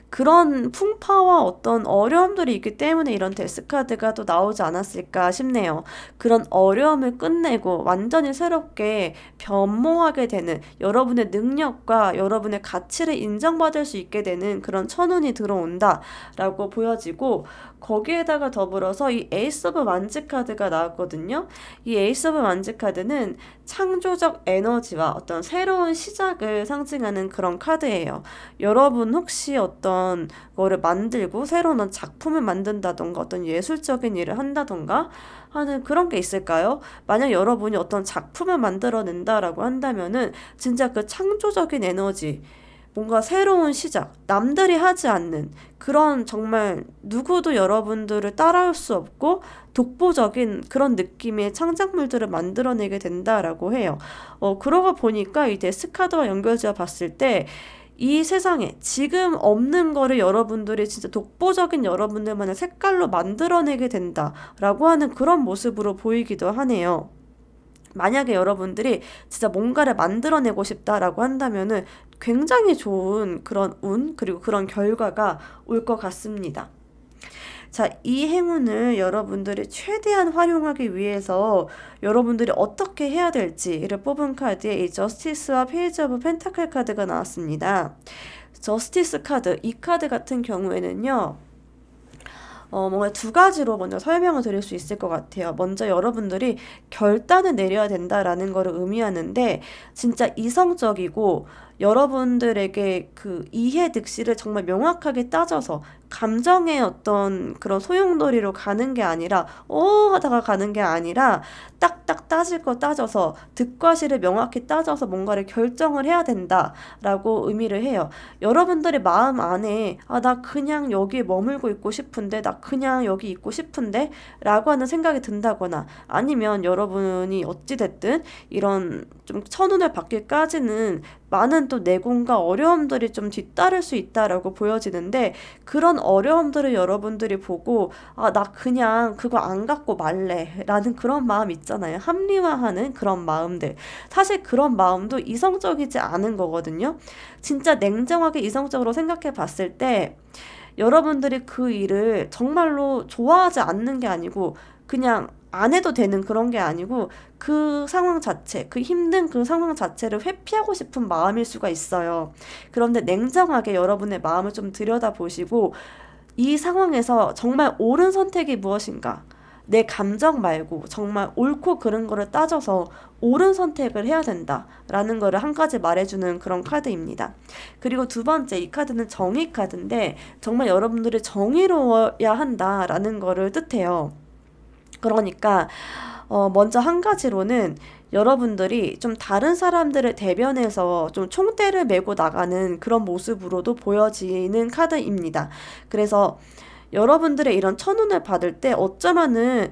그런 풍파와 어떤 어려움들이 있기 때문에 이런 데스카드가 또 나오지 않았을까 싶네요. 그런 어려움을 끝내고 완전히 새롭게 변모하게 되는, 여러분의 능력과 여러분의 가치를 인정받을 수 있게 되는 그런 천운이 들어온다라고 보여지고, 거기에다가 더불어서 이 에이스 오브 완즈 카드가 나왔거든요. 이 에이스 오브 완즈 카드는 창조적 에너지와 어떤 새로운 시작을 상징하는 그런 카드예요. 여러분 혹시 어떤 거를 만들고 새로운 작품을 만든다던가 어떤 예술적인 일을 한다던가 하는 그런 게 있을까요? 만약 여러분이 어떤 작품을 만들어낸다라고 한다면은 진짜 그 창조적인 에너지, 뭔가 새로운 시작, 남들이 하지 않는 그런, 정말 누구도 여러분들을 따라올 수 없고 독보적인 그런 느낌의 창작물들을 만들어내게 된다라고 해요. 그러고 보니까 이 데스카드와 연결지어 봤을 때 이 세상에 지금 없는 거를 여러분들이 진짜 독보적인 여러분들만의 색깔로 만들어내게 된다라고 하는 그런 모습으로 보이기도 하네요. 만약에 여러분들이 진짜 뭔가를 만들어내고 싶다라고 한다면은 굉장히 좋은 그런 운, 그리고 그런 결과가 올 것 같습니다. 자, 이 행운을 여러분들이 최대한 활용하기 위해서 여러분들이 어떻게 해야 될지를 뽑은 카드에 이 저스티스와 페이지 오브 펜타클 카드가 나왔습니다. 저스티스 카드, 이 카드 같은 경우에는요, 뭔가 두 가지로 먼저 설명을 드릴 수 있을 것 같아요. 먼저 여러분들이 결단을 내려야 된다라는 것을 의미하는데, 진짜 이성적이고 여러분들에게 그 이해 득실을 정말 명확하게 따져서 감정의 어떤 그런 소용돌이로 가는 게 아니라 하다가 가는 게 아니라 딱딱 따질 거 따져서 득과 실을 명확히 따져서 뭔가를 결정을 해야 된다라고 의미를 해요. 여러분들의 마음 안에 나 그냥 여기에 머물고 있고 싶은데, 나 그냥 여기 있고 싶은데 라고 하는 생각이 든다거나, 아니면 여러분이 어찌됐든 이런 좀 천운을 받기까지는 많은 또 내공과 어려움들이 좀 뒤따를 수 있다라고 보여지는데, 그런 어려움들을 여러분들이 보고 나 그냥 그거 안 갖고 말래 라는 그런 마음 있잖아요. 합리화하는 그런 마음들. 사실 그런 마음도 이성적이지 않은 거거든요. 진짜 냉정하게 이성적으로 생각해 봤을 때 여러분들이 그 일을 정말로 좋아하지 않는 게 아니고 그냥 안 해도 되는 그런 게 아니고, 그 상황 자체, 그 힘든 그 상황 자체를 회피하고 싶은 마음일 수가 있어요. 그런데 냉정하게 여러분의 마음을 좀 들여다보시고, 이 상황에서 정말 옳은 선택이 무엇인가? 내 감정 말고 정말 옳고 그른 거를 따져서 옳은 선택을 해야 된다라는 거를 한 가지 말해주는 그런 카드입니다. 그리고 두 번째, 이 카드는 정의 카드인데, 정말 여러분들이 정의로워야 한다라는 거를 뜻해요. 그러니까 먼저 한 가지로는 여러분들이 좀 다른 사람들을 대변해서 좀 총대를 메고 나가는 그런 모습으로도 보여지는 카드입니다. 그래서 여러분들의 이런 천운을 받을 때 어쩌면은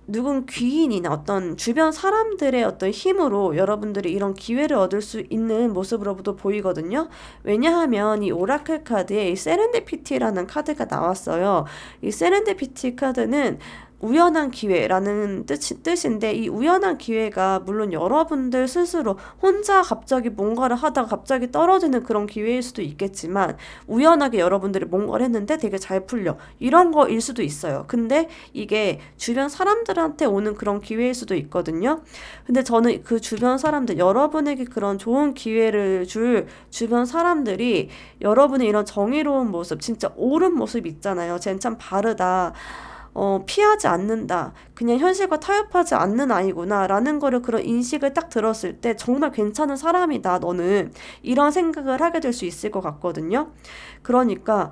누군 귀인이나 어떤 주변 사람들의 어떤 힘으로 여러분들이 이런 기회를 얻을 수 있는 모습으로도 보이거든요. 왜냐하면 이 오라클 카드에 이 세렌디피티라는 카드가 나왔어요. 이 세렌디피티 카드는 우연한 기회라는 뜻인데, 이 우연한 기회가 물론 여러분들 스스로 혼자 갑자기 뭔가를 하다가 갑자기 떨어지는 그런 기회일 수도 있겠지만, 우연하게 여러분들이 뭔가를 했는데 되게 잘 풀려, 이런 거일 수도 있어요. 근데 이게 주변 사람들한테 오는 그런 기회일 수도 있거든요. 근데 저는 그 주변 사람들, 여러분에게 그런 좋은 기회를 줄 주변 사람들이 여러분의 이런 정의로운 모습, 진짜 옳은 모습 있잖아요. 쟨 참 바르다, 피하지 않는다, 그냥 현실과 타협하지 않는 아이구나 라는 거를, 그런 인식을 딱 들었을 때 정말 괜찮은 사람이다 너는, 이런 생각을 하게 될 수 있을 것 같거든요. 그러니까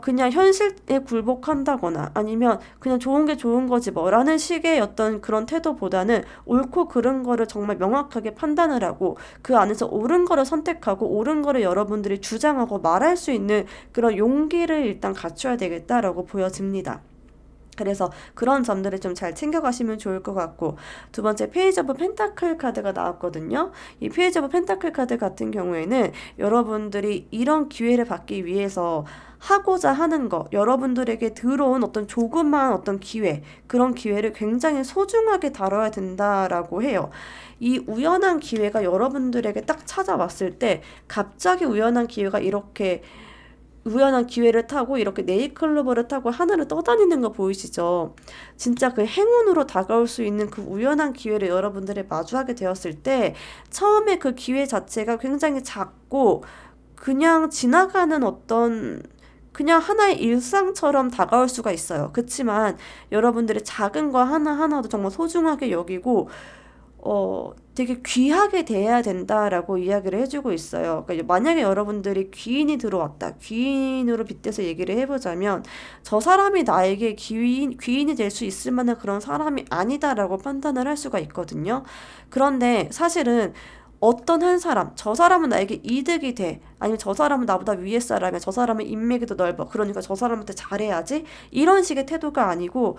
그냥 현실에 굴복한다거나 아니면 그냥 좋은 게 좋은 거지 뭐 라는 식의 어떤 그런 태도보다는 옳고 그른 거를 정말 명확하게 판단을 하고, 그 안에서 옳은 거를 선택하고 옳은 거를 여러분들이 주장하고 말할 수 있는 그런 용기를 일단 갖춰야 되겠다라고 보여집니다. 그래서 그런 점들을 좀 잘 챙겨가시면 좋을 것 같고, 두 번째, 페이지 오브 펜타클 카드가 나왔거든요. 이 페이지 오브 펜타클 카드 같은 경우에는 여러분들이 이런 기회를 받기 위해서 하고자 하는 거, 여러분들에게 들어온 어떤 조그마한 어떤 기회, 그런 기회를 굉장히 소중하게 다뤄야 된다라고 해요. 이 우연한 기회가 여러분들에게 딱 찾아왔을 때 갑자기 우연한 기회가 이렇게 우연한 기회를 타고 이렇게 네잎클로버를 타고 하늘을 떠다니는 거 보이시죠? 진짜 그 행운으로 다가올 수 있는 그 우연한 기회를 여러분들이 마주하게 되었을 때 처음에 그 기회 자체가 굉장히 작고 그냥 지나가는 어떤 그냥 하나의 일상처럼 다가올 수가 있어요. 그치만 여러분들이 작은 거 하나하나도 정말 소중하게 여기고 되게 귀하게 대해야 된다라고 이야기를 해주고 있어요. 그러니까 만약에 여러분들이 귀인이 들어왔다. 귀인으로 빗대서 얘기를 해보자면 저 사람이 나에게 귀인이 될 수 있을 만한 그런 사람이 아니다라고 판단을 할 수가 있거든요. 그런데 사실은 어떤 한 사람, 저 사람은 나에게 이득이 돼. 아니면 저 사람은 나보다 위에 사람이야. 저 사람은 인맥이 더 넓어. 그러니까 저 사람한테 잘해야지. 이런 식의 태도가 아니고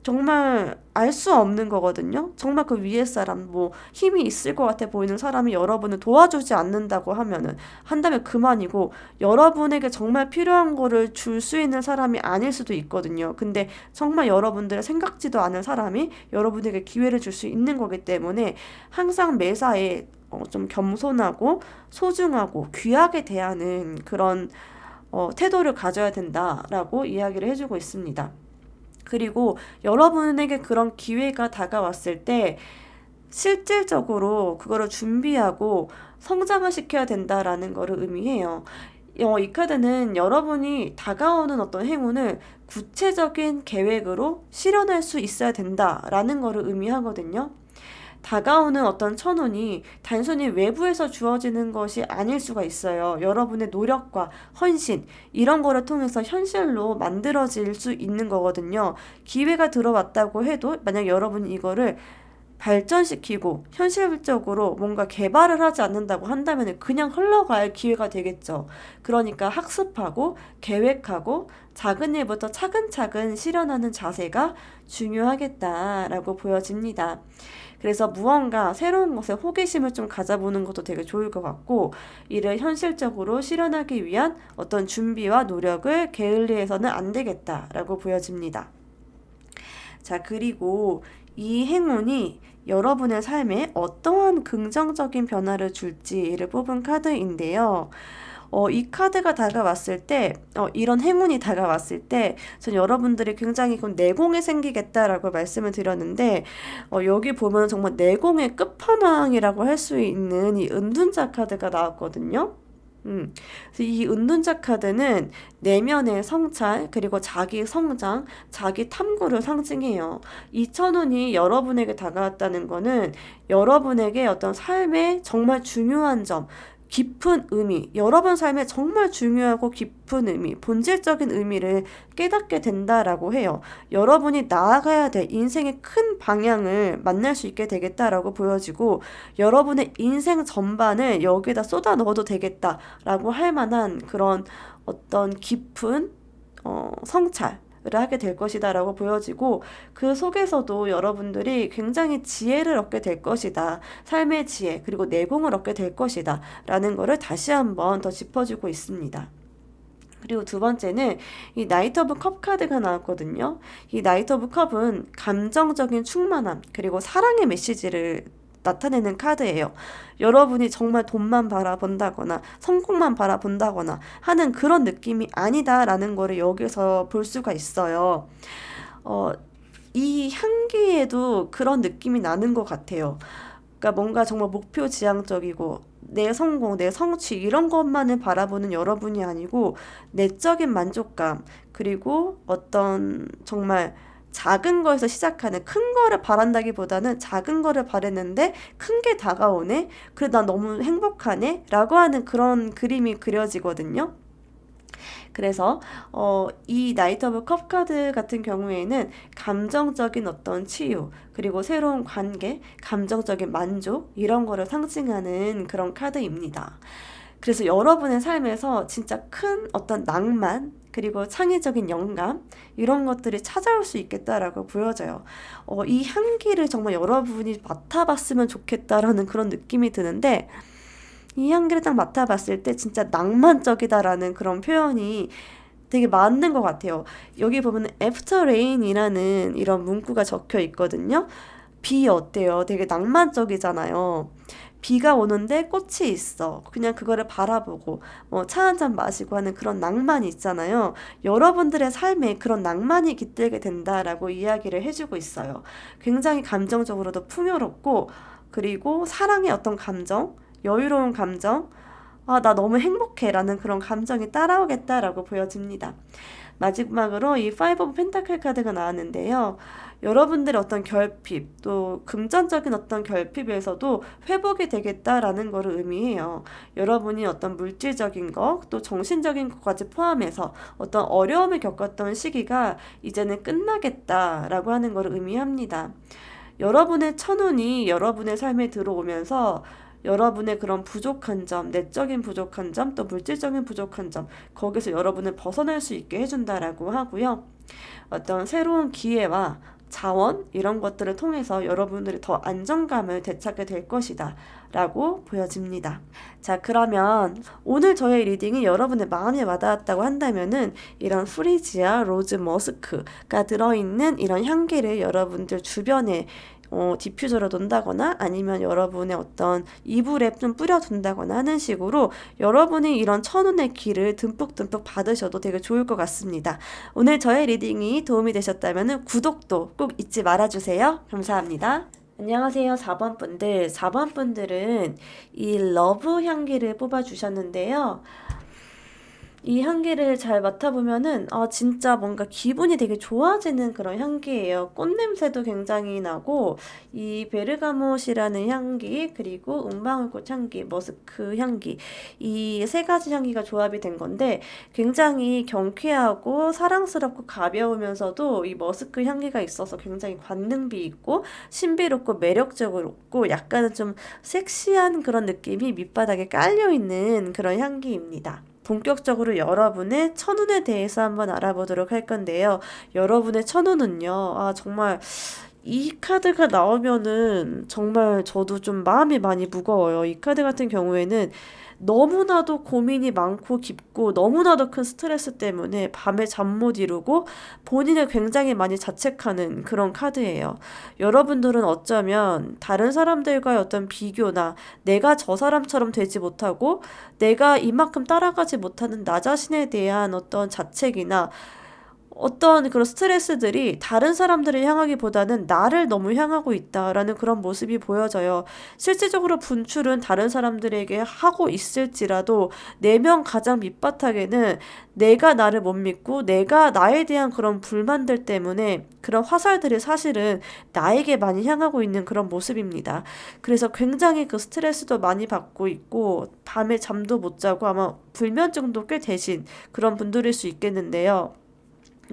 정말 알 수 없는 거거든요. 정말 그 위에 사람, 뭐 힘이 있을 것 같아 보이는 사람이 여러분을 도와주지 않는다고 한다면 그만이고 여러분에게 정말 필요한 거를 줄 수 있는 사람이 아닐 수도 있거든요. 근데 정말 여러분들의 생각지도 않은 사람이 여러분에게 기회를 줄 수 있는 거기 때문에 항상 매사에 좀 겸손하고 소중하고 귀하게 대하는 그런 태도를 가져야 된다라고 이야기를 해주고 있습니다. 그리고 여러분에게 그런 기회가 다가왔을 때 실질적으로 그거를 준비하고 성장을 시켜야 된다라는 거를 의미해요. 이 카드는 여러분이 다가오는 어떤 행운을 구체적인 계획으로 실현할 수 있어야 된다라는 거를 의미하거든요. 다가오는 어떤 천운이 단순히 외부에서 주어지는 것이 아닐 수가 있어요. 여러분의 노력과 헌신, 이런 거를 통해서 현실로 만들어질 수 있는 거거든요. 기회가 들어왔다고 해도 만약 여러분이 이거를 발전시키고 현실적으로 뭔가 개발을 하지 않는다고 한다면 그냥 흘러갈 기회가 되겠죠. 그러니까 학습하고 계획하고 작은 일부터 차근차근 실현하는 자세가 중요하겠다라고 보여집니다. 그래서 무언가 새로운 것에 호기심을 좀 가져보는 것도 되게 좋을 것 같고 이를 현실적으로 실현하기 위한 어떤 준비와 노력을 게을리해서는 안 되겠다라고 보여집니다. 자, 그리고 이 행운이 여러분의 삶에 어떠한 긍정적인 변화를 줄지를 뽑은 카드인데요. 이 카드가 다가왔을 때, 이런 행운이 다가왔을 때, 전 여러분들이 굉장히 내공이 생기겠다라고 말씀을 드렸는데, 여기 보면 정말 내공의 끝판왕이라고 할 수 있는 이 은둔자 카드가 나왔거든요. 그래서 이 은둔자 카드는 내면의 성찰, 그리고 자기 성장, 자기 탐구를 상징해요. 이 천운이 여러분에게 다가왔다는 거는 여러분에게 어떤 삶의 정말 중요한 점, 깊은 의미, 여러분 삶에 정말 중요하고 깊은 의미, 본질적인 의미를 깨닫게 된다라고 해요. 여러분이 나아가야 될 인생의 큰 방향을 만날 수 있게 되겠다라고 보여지고 여러분의 인생 전반을 여기에다 쏟아 넣어도 되겠다라고 할 만한 그런 어떤 깊은 성찰 을 하게 될 것이다 라고 보여지고 그 속에서도 여러분들이 굉장히 지혜를 얻게 될 것이다. 삶의 지혜 그리고 내공을 얻게 될 것이다 라는 거를 다시 한번 더 짚어주고 있습니다. 그리고 두 번째는 이 나이트 오브 컵 카드가 나왔거든요. 이 나이트 오브 컵은 감정적인 충만함 그리고 사랑의 메시지를 나타내는 카드예요. 여러분이 정말 돈만 바라본다거나 성공만 바라본다거나 하는 그런 느낌이 아니다라는 거를 여기서 볼 수가 있어요. 이 향기에도 그런 느낌이 나는 것 같아요. 그러니까 뭔가 정말 목표 지향적이고 내 성공, 내 성취 이런 것만을 바라보는 여러분이 아니고 내적인 만족감 그리고 어떤 정말 작은 거에서 시작하는 큰 거를 바란다기보다는 작은 거를 바랬는데 큰 게 다가오네? 그래 난 너무 행복하네? 라고 하는 그런 그림이 그려지거든요. 그래서 이 나이트 오브 컵 카드 같은 경우에는 감정적인 어떤 치유 그리고 새로운 관계, 감정적인 만족 이런 거를 상징하는 그런 카드입니다. 그래서 여러분의 삶에서 진짜 큰 어떤 낭만 그리고 창의적인 영감 이런 것들이 찾아올 수 있겠다라고 보여져요. 이 향기를 정말 여러분이 맡아봤으면 좋겠다라는 그런 느낌이 드는데 이 향기를 딱 맡아봤을 때 진짜 낭만적이다라는 그런 표현이 되게 맞는 것 같아요. 여기 보면 after rain이라는 이런 문구가 적혀 있거든요. 비 어때요? 되게 낭만적이잖아요. 비가 오는데 꽃이 있어. 그냥 그거를 바라보고 차 한 잔 마시고 하는 그런 낭만이 있잖아요. 여러분들의 삶에 그런 낭만이 깃들게 된다라고 이야기를 해주고 있어요. 굉장히 감정적으로도 풍요롭고 그리고 사랑의 어떤 감정, 여유로운 감정, 아, 나 너무 행복해라는 그런 감정이 따라오겠다라고 보여집니다. 마지막으로 이 파이브 오브 펜타클 카드가 나왔는데요. 여러분들의 어떤 결핍, 또 금전적인 어떤 결핍에서도 회복이 되겠다라는 것을 의미해요. 여러분이 어떤 물질적인 것, 또 정신적인 것까지 포함해서 어떤 어려움을 겪었던 시기가 이제는 끝나겠다라고 하는 것을 의미합니다. 여러분의 천운이 여러분의 삶에 들어오면서 여러분의 그런 부족한 점, 내적인 부족한 점, 또 물질적인 부족한 점, 거기서 여러분을 벗어날 수 있게 해준다라고 하고요. 어떤 새로운 기회와 자원 이런 것들을 통해서 여러분들이 더 안정감을 되찾게 될 것이다 라고 보여집니다. 자, 그러면 오늘 저의 리딩이 여러분의 마음에 와닿았다고 한다면은 이런 프리지아 로즈 머스크가 들어있는 이런 향기를 여러분들 주변에 디퓨저로 놓는다거나 아니면 여러분의 어떤 이불에 좀 뿌려둔다거나 하는 식으로 여러분이 이런 천운의 기를 듬뿍듬뿍 받으셔도 되게 좋을 것 같습니다. 오늘 저의 리딩이 도움이 되셨다면 구독도 꼭 잊지 말아주세요. 감사합니다. 안녕하세요. 4번 분들. 4번 분들은 이 러브 향기를 뽑아주셨는데요. 이 향기를 잘 맡아보면은 진짜 뭔가 기분이 되게 좋아지는 그런 향기예요. 꽃냄새도 굉장히 나고 이 베르가못이라는 향기 그리고 은방울꽃 향기, 머스크 향기 이 세 가지 향기가 조합이 된 건데 굉장히 경쾌하고 사랑스럽고 가벼우면서도 이 머스크 향기가 있어서 굉장히 관능비 있고 신비롭고 매력적이고 약간은 좀 섹시한 그런 느낌이 밑바닥에 깔려있는 그런 향기입니다. 본격적으로 여러분의 천운에 대해서 한번 알아보도록 할 건데요. 여러분의 천운은요. 정말 이 카드가 나오면은 정말 저도 좀 마음이 많이 무거워요. 이 카드 같은 경우에는 너무나도 고민이 많고 깊고 너무나도 큰 스트레스 때문에 밤에 잠 못 이루고 본인을 굉장히 많이 자책하는 그런 카드예요. 여러분들은 어쩌면 다른 사람들과의 어떤 비교나 내가 저 사람처럼 되지 못하고 내가 이만큼 따라가지 못하는 나 자신에 대한 어떤 자책이나 어떤 그런 스트레스들이 다른 사람들을 향하기보다는 나를 너무 향하고 있다라는 그런 모습이 보여져요. 실질적으로 분출은 다른 사람들에게 하고 있을지라도 내면 가장 밑바닥에는 내가 나를 못 믿고 내가 나에 대한 그런 불만들 때문에 그런 화살들이 사실은 나에게 많이 향하고 있는 그런 모습입니다. 그래서 굉장히 그 스트레스도 많이 받고 있고 밤에 잠도 못 자고 아마 불면증도 꽤 되신 그런 분들일 수 있겠는데요.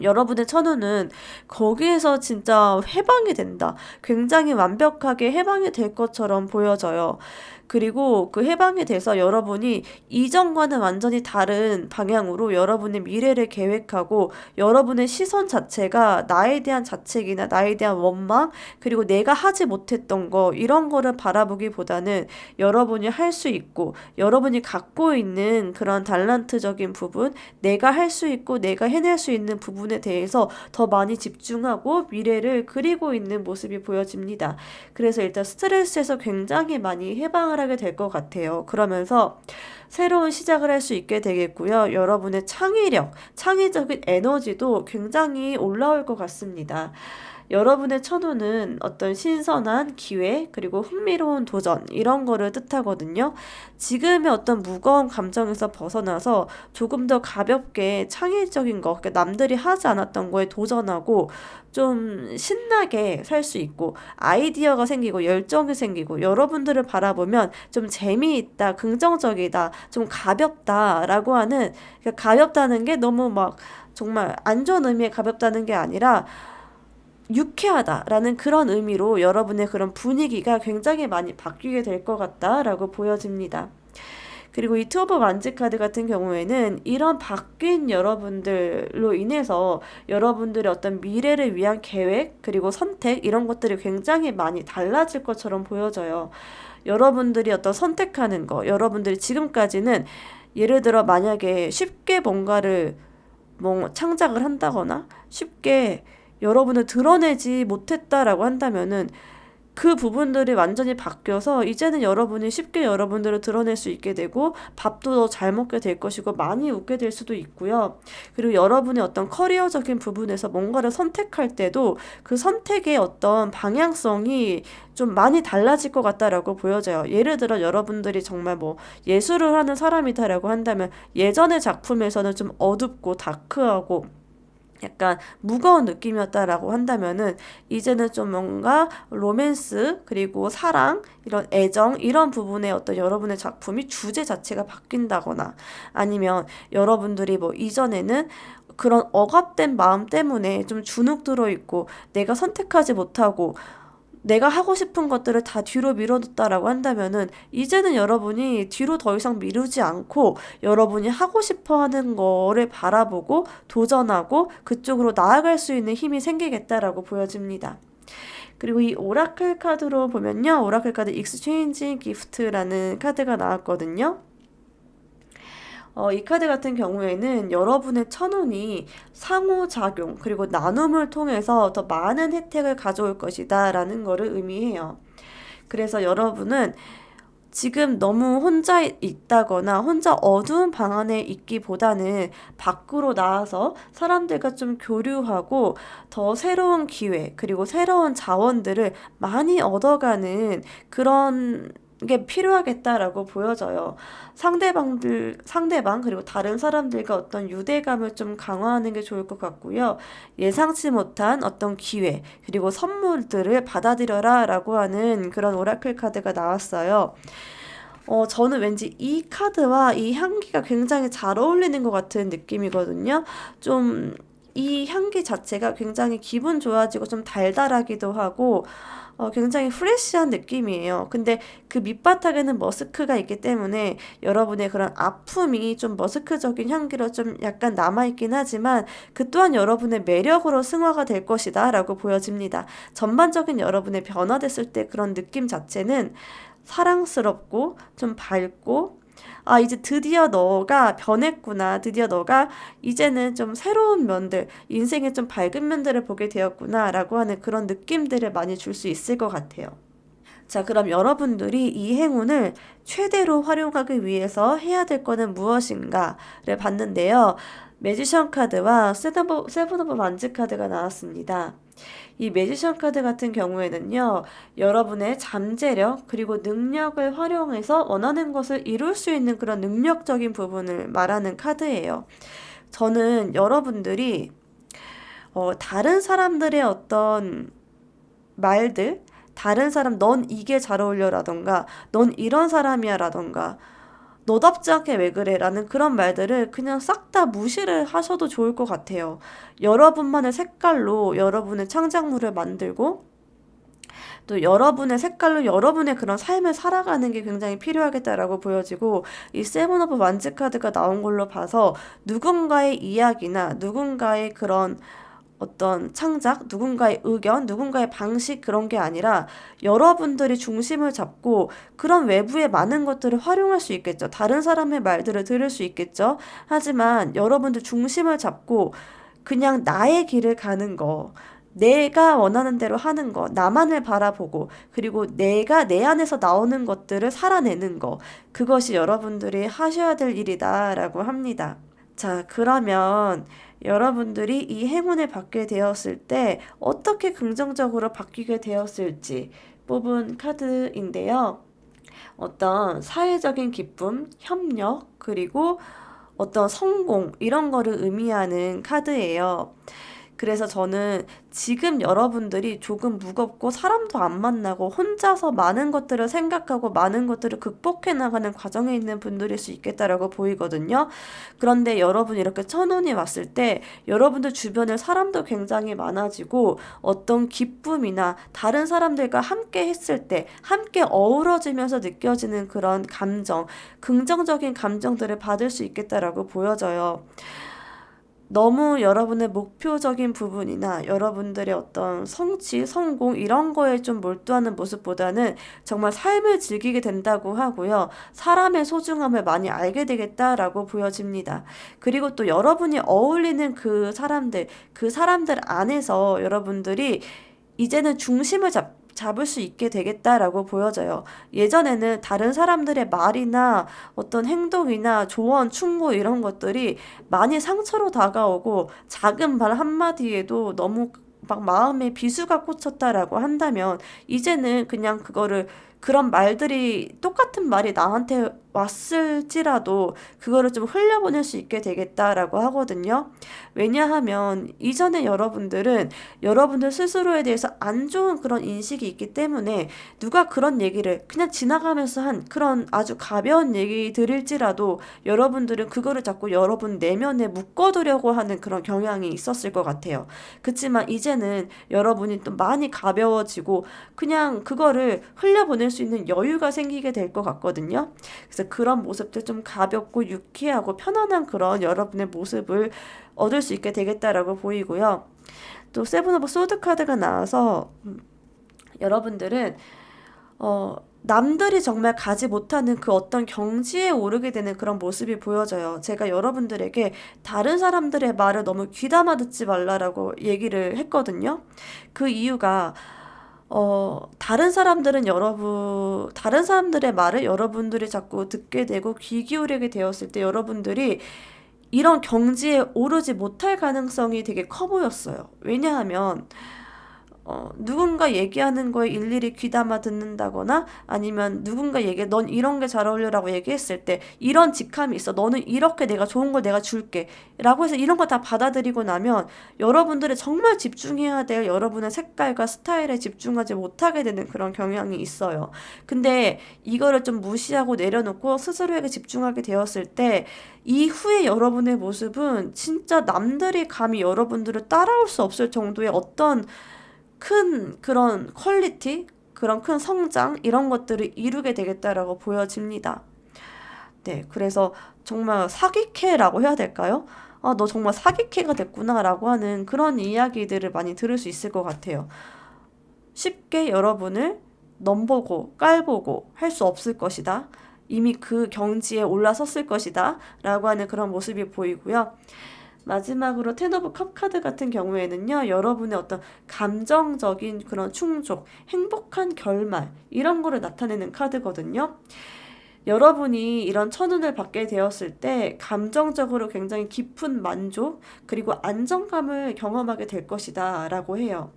여러분의 천운은 거기에서 진짜 해방이 된다. 굉장히 완벽하게 해방이 될 것처럼 보여져요. 그리고 그 해방이 돼서 여러분이 이전과는 완전히 다른 방향으로 여러분의 미래를 계획하고 여러분의 시선 자체가 나에 대한 자책이나 나에 대한 원망 그리고 내가 하지 못했던 거 이런 거를 바라보기보다는 여러분이 할 수 있고 여러분이 갖고 있는 그런 달란트적인 부분 내가 할 수 있고 내가 해낼 수 있는 부분에 대해서 더 많이 집중하고 미래를 그리고 있는 모습이 보여집니다. 그래서 일단 스트레스에서 굉장히 많이 해방을 하게 될 것 같아요. 그러면서 새로운 시작을 할 수 있게 되겠고요. 여러분의 창의력, 창의적인 에너지도 굉장히 올라올 것 같습니다. 여러분의 천운은 어떤 신선한 기회 그리고 흥미로운 도전 이런 거를 뜻하거든요. 지금의 어떤 무거운 감정에서 벗어나서 조금 더 가볍게 창의적인 거, 그러니까 남들이 하지 않았던 거에 도전하고 좀 신나게 살 수 있고 아이디어가 생기고 열정이 생기고 여러분들을 바라보면 좀 재미있다, 긍정적이다, 좀 가볍다라고 하는 그러니까 가볍다는 게 너무 막 정말 안 좋은 의미의 가볍다는 게 아니라 유쾌하다라는 그런 의미로 여러분의 그런 분위기가 굉장히 많이 바뀌게 될 것 같다라고 보여집니다. 그리고 이 투 오브 완즈 카드 같은 경우에는 이런 바뀐 여러분들로 인해서 여러분들의 어떤 미래를 위한 계획 그리고 선택 이런 것들이 굉장히 많이 달라질 것처럼 보여져요. 여러분들이 어떤 선택하는 거 여러분들이 지금까지는 예를 들어 만약에 쉽게 뭔가를 뭐 창작을 한다거나 쉽게 여러분을 드러내지 못했다라고 한다면은 그 부분들이 완전히 바뀌어서 이제는 여러분이 쉽게 여러분들을 드러낼 수 있게 되고 밥도 더 잘 먹게 될 것이고 많이 웃게 될 수도 있고요. 그리고 여러분의 어떤 커리어적인 부분에서 뭔가를 선택할 때도 그 선택의 어떤 방향성이 좀 많이 달라질 것 같다라고 보여져요. 예를 들어 여러분들이 정말 뭐 예술을 하는 사람이다라고 한다면 예전의 작품에서는 좀 어둡고 다크하고 약간 무거운 느낌이었다라고 한다면은 이제는 좀 뭔가 로맨스 그리고 사랑 이런 애정 이런 부분의 어떤 여러분의 작품이 주제 자체가 바뀐다거나 아니면 여러분들이 뭐 이전에는 그런 억압된 마음 때문에 좀 주눅 들어 있고 내가 선택하지 못하고 내가 하고 싶은 것들을 다 뒤로 미뤄뒀다라고 한다면은 이제는 여러분이 뒤로 더 이상 미루지 않고 여러분이 하고 싶어 하는 거를 바라보고 도전하고 그쪽으로 나아갈 수 있는 힘이 생기겠다라고 보여집니다. 그리고 이 오라클 카드로 보면요. 오라클 카드 익스체인지 기프트라는 카드가 나왔거든요. 이 카드 같은 경우에는 여러분의 천운이 상호작용 그리고 나눔을 통해서 더 많은 혜택을 가져올 것이다 라는 거를 의미해요. 그래서 여러분은 지금 너무 혼자 있다거나 혼자 어두운 방 안에 있기보다는 밖으로 나와서 사람들과 좀 교류하고 더 새로운 기회 그리고 새로운 자원들을 많이 얻어가는 그런 게 필요하겠다라고 보여져요. 상대방, 그리고 다른 사람들과 어떤 유대감을 좀 강화하는 게 좋을 것 같고요. 예상치 못한 어떤 기회, 그리고 선물들을 받아들여라 라고 하는 그런 오라클 카드가 나왔어요. 저는 왠지 이 카드와 이 향기가 굉장히 잘 어울리는 것 같은 느낌이거든요. 좀 이 향기 자체가 굉장히 기분 좋아지고 좀 달달하기도 하고 굉장히 프레시한 느낌이에요. 근데 그 밑바닥에는 머스크가 있기 때문에 여러분의 그런 아픔이 좀 머스크적인 향기로 좀 약간 남아있긴 하지만 그 또한 여러분의 매력으로 승화가 될 것이다 라고 보여집니다. 전반적인 여러분의 변화됐을 때 그런 느낌 자체는 사랑스럽고 좀 밝고 이제 드디어 너가 변했구나. 드디어 너가 이제는 좀 새로운 면들, 인생의 좀 밝은 면들을 보게 되었구나. 라고 하는 그런 느낌들을 많이 줄 수 있을 것 같아요. 자, 그럼 여러분들이 이 행운을 최대로 활용하기 위해서 해야 될 거는 무엇인가를 봤는데요. 매지션 카드와 세븐 오브 만즈 카드가 나왔습니다. 이 매지션 카드 같은 경우에는요, 여러분의 잠재력 그리고 능력을 활용해서 원하는 것을 이룰 수 있는 그런 능력적인 부분을 말하는 카드예요. 저는 여러분들이 다른 사람들의 어떤 말들, 다른 사람 넌 이게 잘 어울려라던가 넌 이런 사람이야 라던가 너답지 않게 왜 그래? 라는 그런 말들을 그냥 싹 다 무시를 하셔도 좋을 것 같아요. 여러분만의 색깔로 여러분의 창작물을 만들고 또 여러분의 색깔로 여러분의 그런 삶을 살아가는 게 굉장히 필요하겠다라고 보여지고 이 세븐 오브 완즈 카드가 나온 걸로 봐서 누군가의 이야기나 누군가의 그런 어떤 창작, 누군가의 의견, 누군가의 방식 그런 게 아니라 여러분들이 중심을 잡고 그런 외부의 많은 것들을 활용할 수 있겠죠. 다른 사람의 말들을 들을 수 있겠죠. 하지만 여러분들 중심을 잡고 그냥 나의 길을 가는 거, 내가 원하는 대로 하는 거, 나만을 바라보고 그리고 내가 내 안에서 나오는 것들을 살아내는 거, 그것이 여러분들이 하셔야 될 일이다라고 합니다. 자, 그러면 여러분들이 이 행운을 받게 되었을 때 어떻게 긍정적으로 바뀌게 되었을지 뽑은 카드인데요. 어떤 사회적인 기쁨, 협력, 그리고 어떤 성공 이런 거를 의미하는 카드예요. 그래서 저는 지금 여러분들이 조금 무겁고 사람도 안 만나고 혼자서 많은 것들을 생각하고 많은 것들을 극복해 나가는 과정에 있는 분들일 수 있겠다라고 보이거든요. 그런데 여러분이 이렇게 천운이 왔을 때 여러분들 주변에 사람도 굉장히 많아지고 어떤 기쁨이나 다른 사람들과 함께 했을 때 함께 어우러지면서 느껴지는 그런 감정, 긍정적인 감정들을 받을 수 있겠다라고 보여져요. 너무 여러분의 목표적인 부분이나 여러분들의 어떤 성취, 성공 이런 거에 좀 몰두하는 모습보다는 정말 삶을 즐기게 된다고 하고요. 사람의 소중함을 많이 알게 되겠다라고 보여집니다. 그리고 또 여러분이 어울리는 그 사람들 안에서 여러분들이 이제는 중심을 잡을 수 있게 되겠다라고 보여져요. 예전에는 다른 사람들의 말이나 어떤 행동이나 조언, 충고 이런 것들이 많이 상처로 다가오고 작은 말 한마디에도 너무 막 마음에 비수가 꽂혔다라고 한다면 이제는 그냥 그런 말들이 똑같은 말이 나한테 왔을지라도 그거를 좀 흘려보낼 수 있게 되겠다라고 하거든요. 왜냐하면 이전에 여러분들은 여러분들 스스로에 대해서 안 좋은 그런 인식이 있기 때문에 누가 그런 얘기를 그냥 지나가면서 한 그런 아주 가벼운 얘기들일지라도 여러분들은 그거를 자꾸 여러분 내면에 묶어두려고 하는 그런 경향이 있었을 것 같아요. 그치만 이제는 여러분이 또 많이 가벼워지고 그냥 그거를 흘려보낼 수 있는 여유가 생기게 될 것 같거든요. 그래서 그런 모습들 좀 가볍고 유쾌하고 편안한 그런 여러분의 모습을 얻을 수 있게 되겠다라고 보이고요. 또 세븐 오브 소드 카드가 나와서 여러분들은 남들이 정말 가지 못하는 그 어떤 경지에 오르게 되는 그런 모습이 보여져요. 제가 여러분들에게 다른 사람들의 말을 너무 귀담아 듣지 말라라고 얘기를 했거든요. 그 이유가 다른 사람들의 말을 여러분들이 자꾸 듣게 되고 귀 기울이게 되었을 때 여러분들이 이런 경지에 오르지 못할 가능성이 되게 커 보였어요. 왜냐하면 누군가 얘기하는 거에 일일이 귀담아 듣는다거나 아니면 누군가 넌 이런 게 잘 어울려라고 얘기했을 때 이런 직함이 있어. 너는 이렇게 내가 좋은 걸 내가 줄게. 라고 해서 이런 거 다 받아들이고 나면 여러분들이 정말 집중해야 될 여러분의 색깔과 스타일에 집중하지 못하게 되는 그런 경향이 있어요. 근데 이거를 좀 무시하고 내려놓고 스스로에게 집중하게 되었을 때 이후에 여러분의 모습은 진짜 남들이 감히 여러분들을 따라올 수 없을 정도의 어떤 큰 그런 퀄리티, 그런 큰 성장 이런 것들을 이루게 되겠다라고 보여집니다. 네, 그래서 정말 사기캐라고 해야 될까요? 아, 너 정말 사기캐가 됐구나라고 하는 그런 이야기들을 많이 들을 수 있을 것 같아요. 쉽게 여러분을 넘보고 깔보고 할 수 없을 것이다. 이미 그 경지에 올라섰을 것이다. 라고 하는 그런 모습이 보이고요. 마지막으로 텐 오브 컵 카드 같은 경우에는요, 여러분의 어떤 감정적인 그런 충족, 행복한 결말, 이런 거를 나타내는 카드거든요. 여러분이 이런 천운을 받게 되었을 때 감정적으로 굉장히 깊은 만족, 그리고 안정감을 경험하게 될 것이다 라고 해요.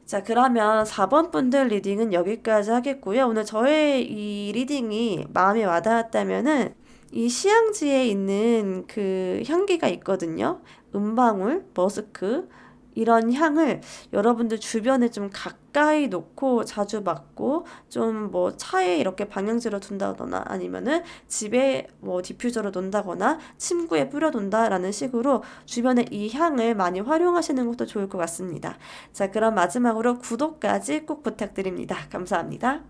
자, 그러면 4번 분들 리딩은 여기까지 하겠고요. 오늘 저의 이 리딩이 마음에 와닿았다면은 이 시향지에 있는 그 향기가 있거든요. 은방울, 머스크 이런 향을 여러분들 주변에 좀 가까이 놓고 자주 맡고 좀 뭐 차에 이렇게 방향지로 둔다거나 아니면은 집에 뭐 디퓨저로 놓는다거나 침구에 뿌려 놓는다라는 식으로 주변에 이 향을 많이 활용하시는 것도 좋을 것 같습니다. 자, 그럼 마지막으로 구독까지 꼭 부탁드립니다. 감사합니다.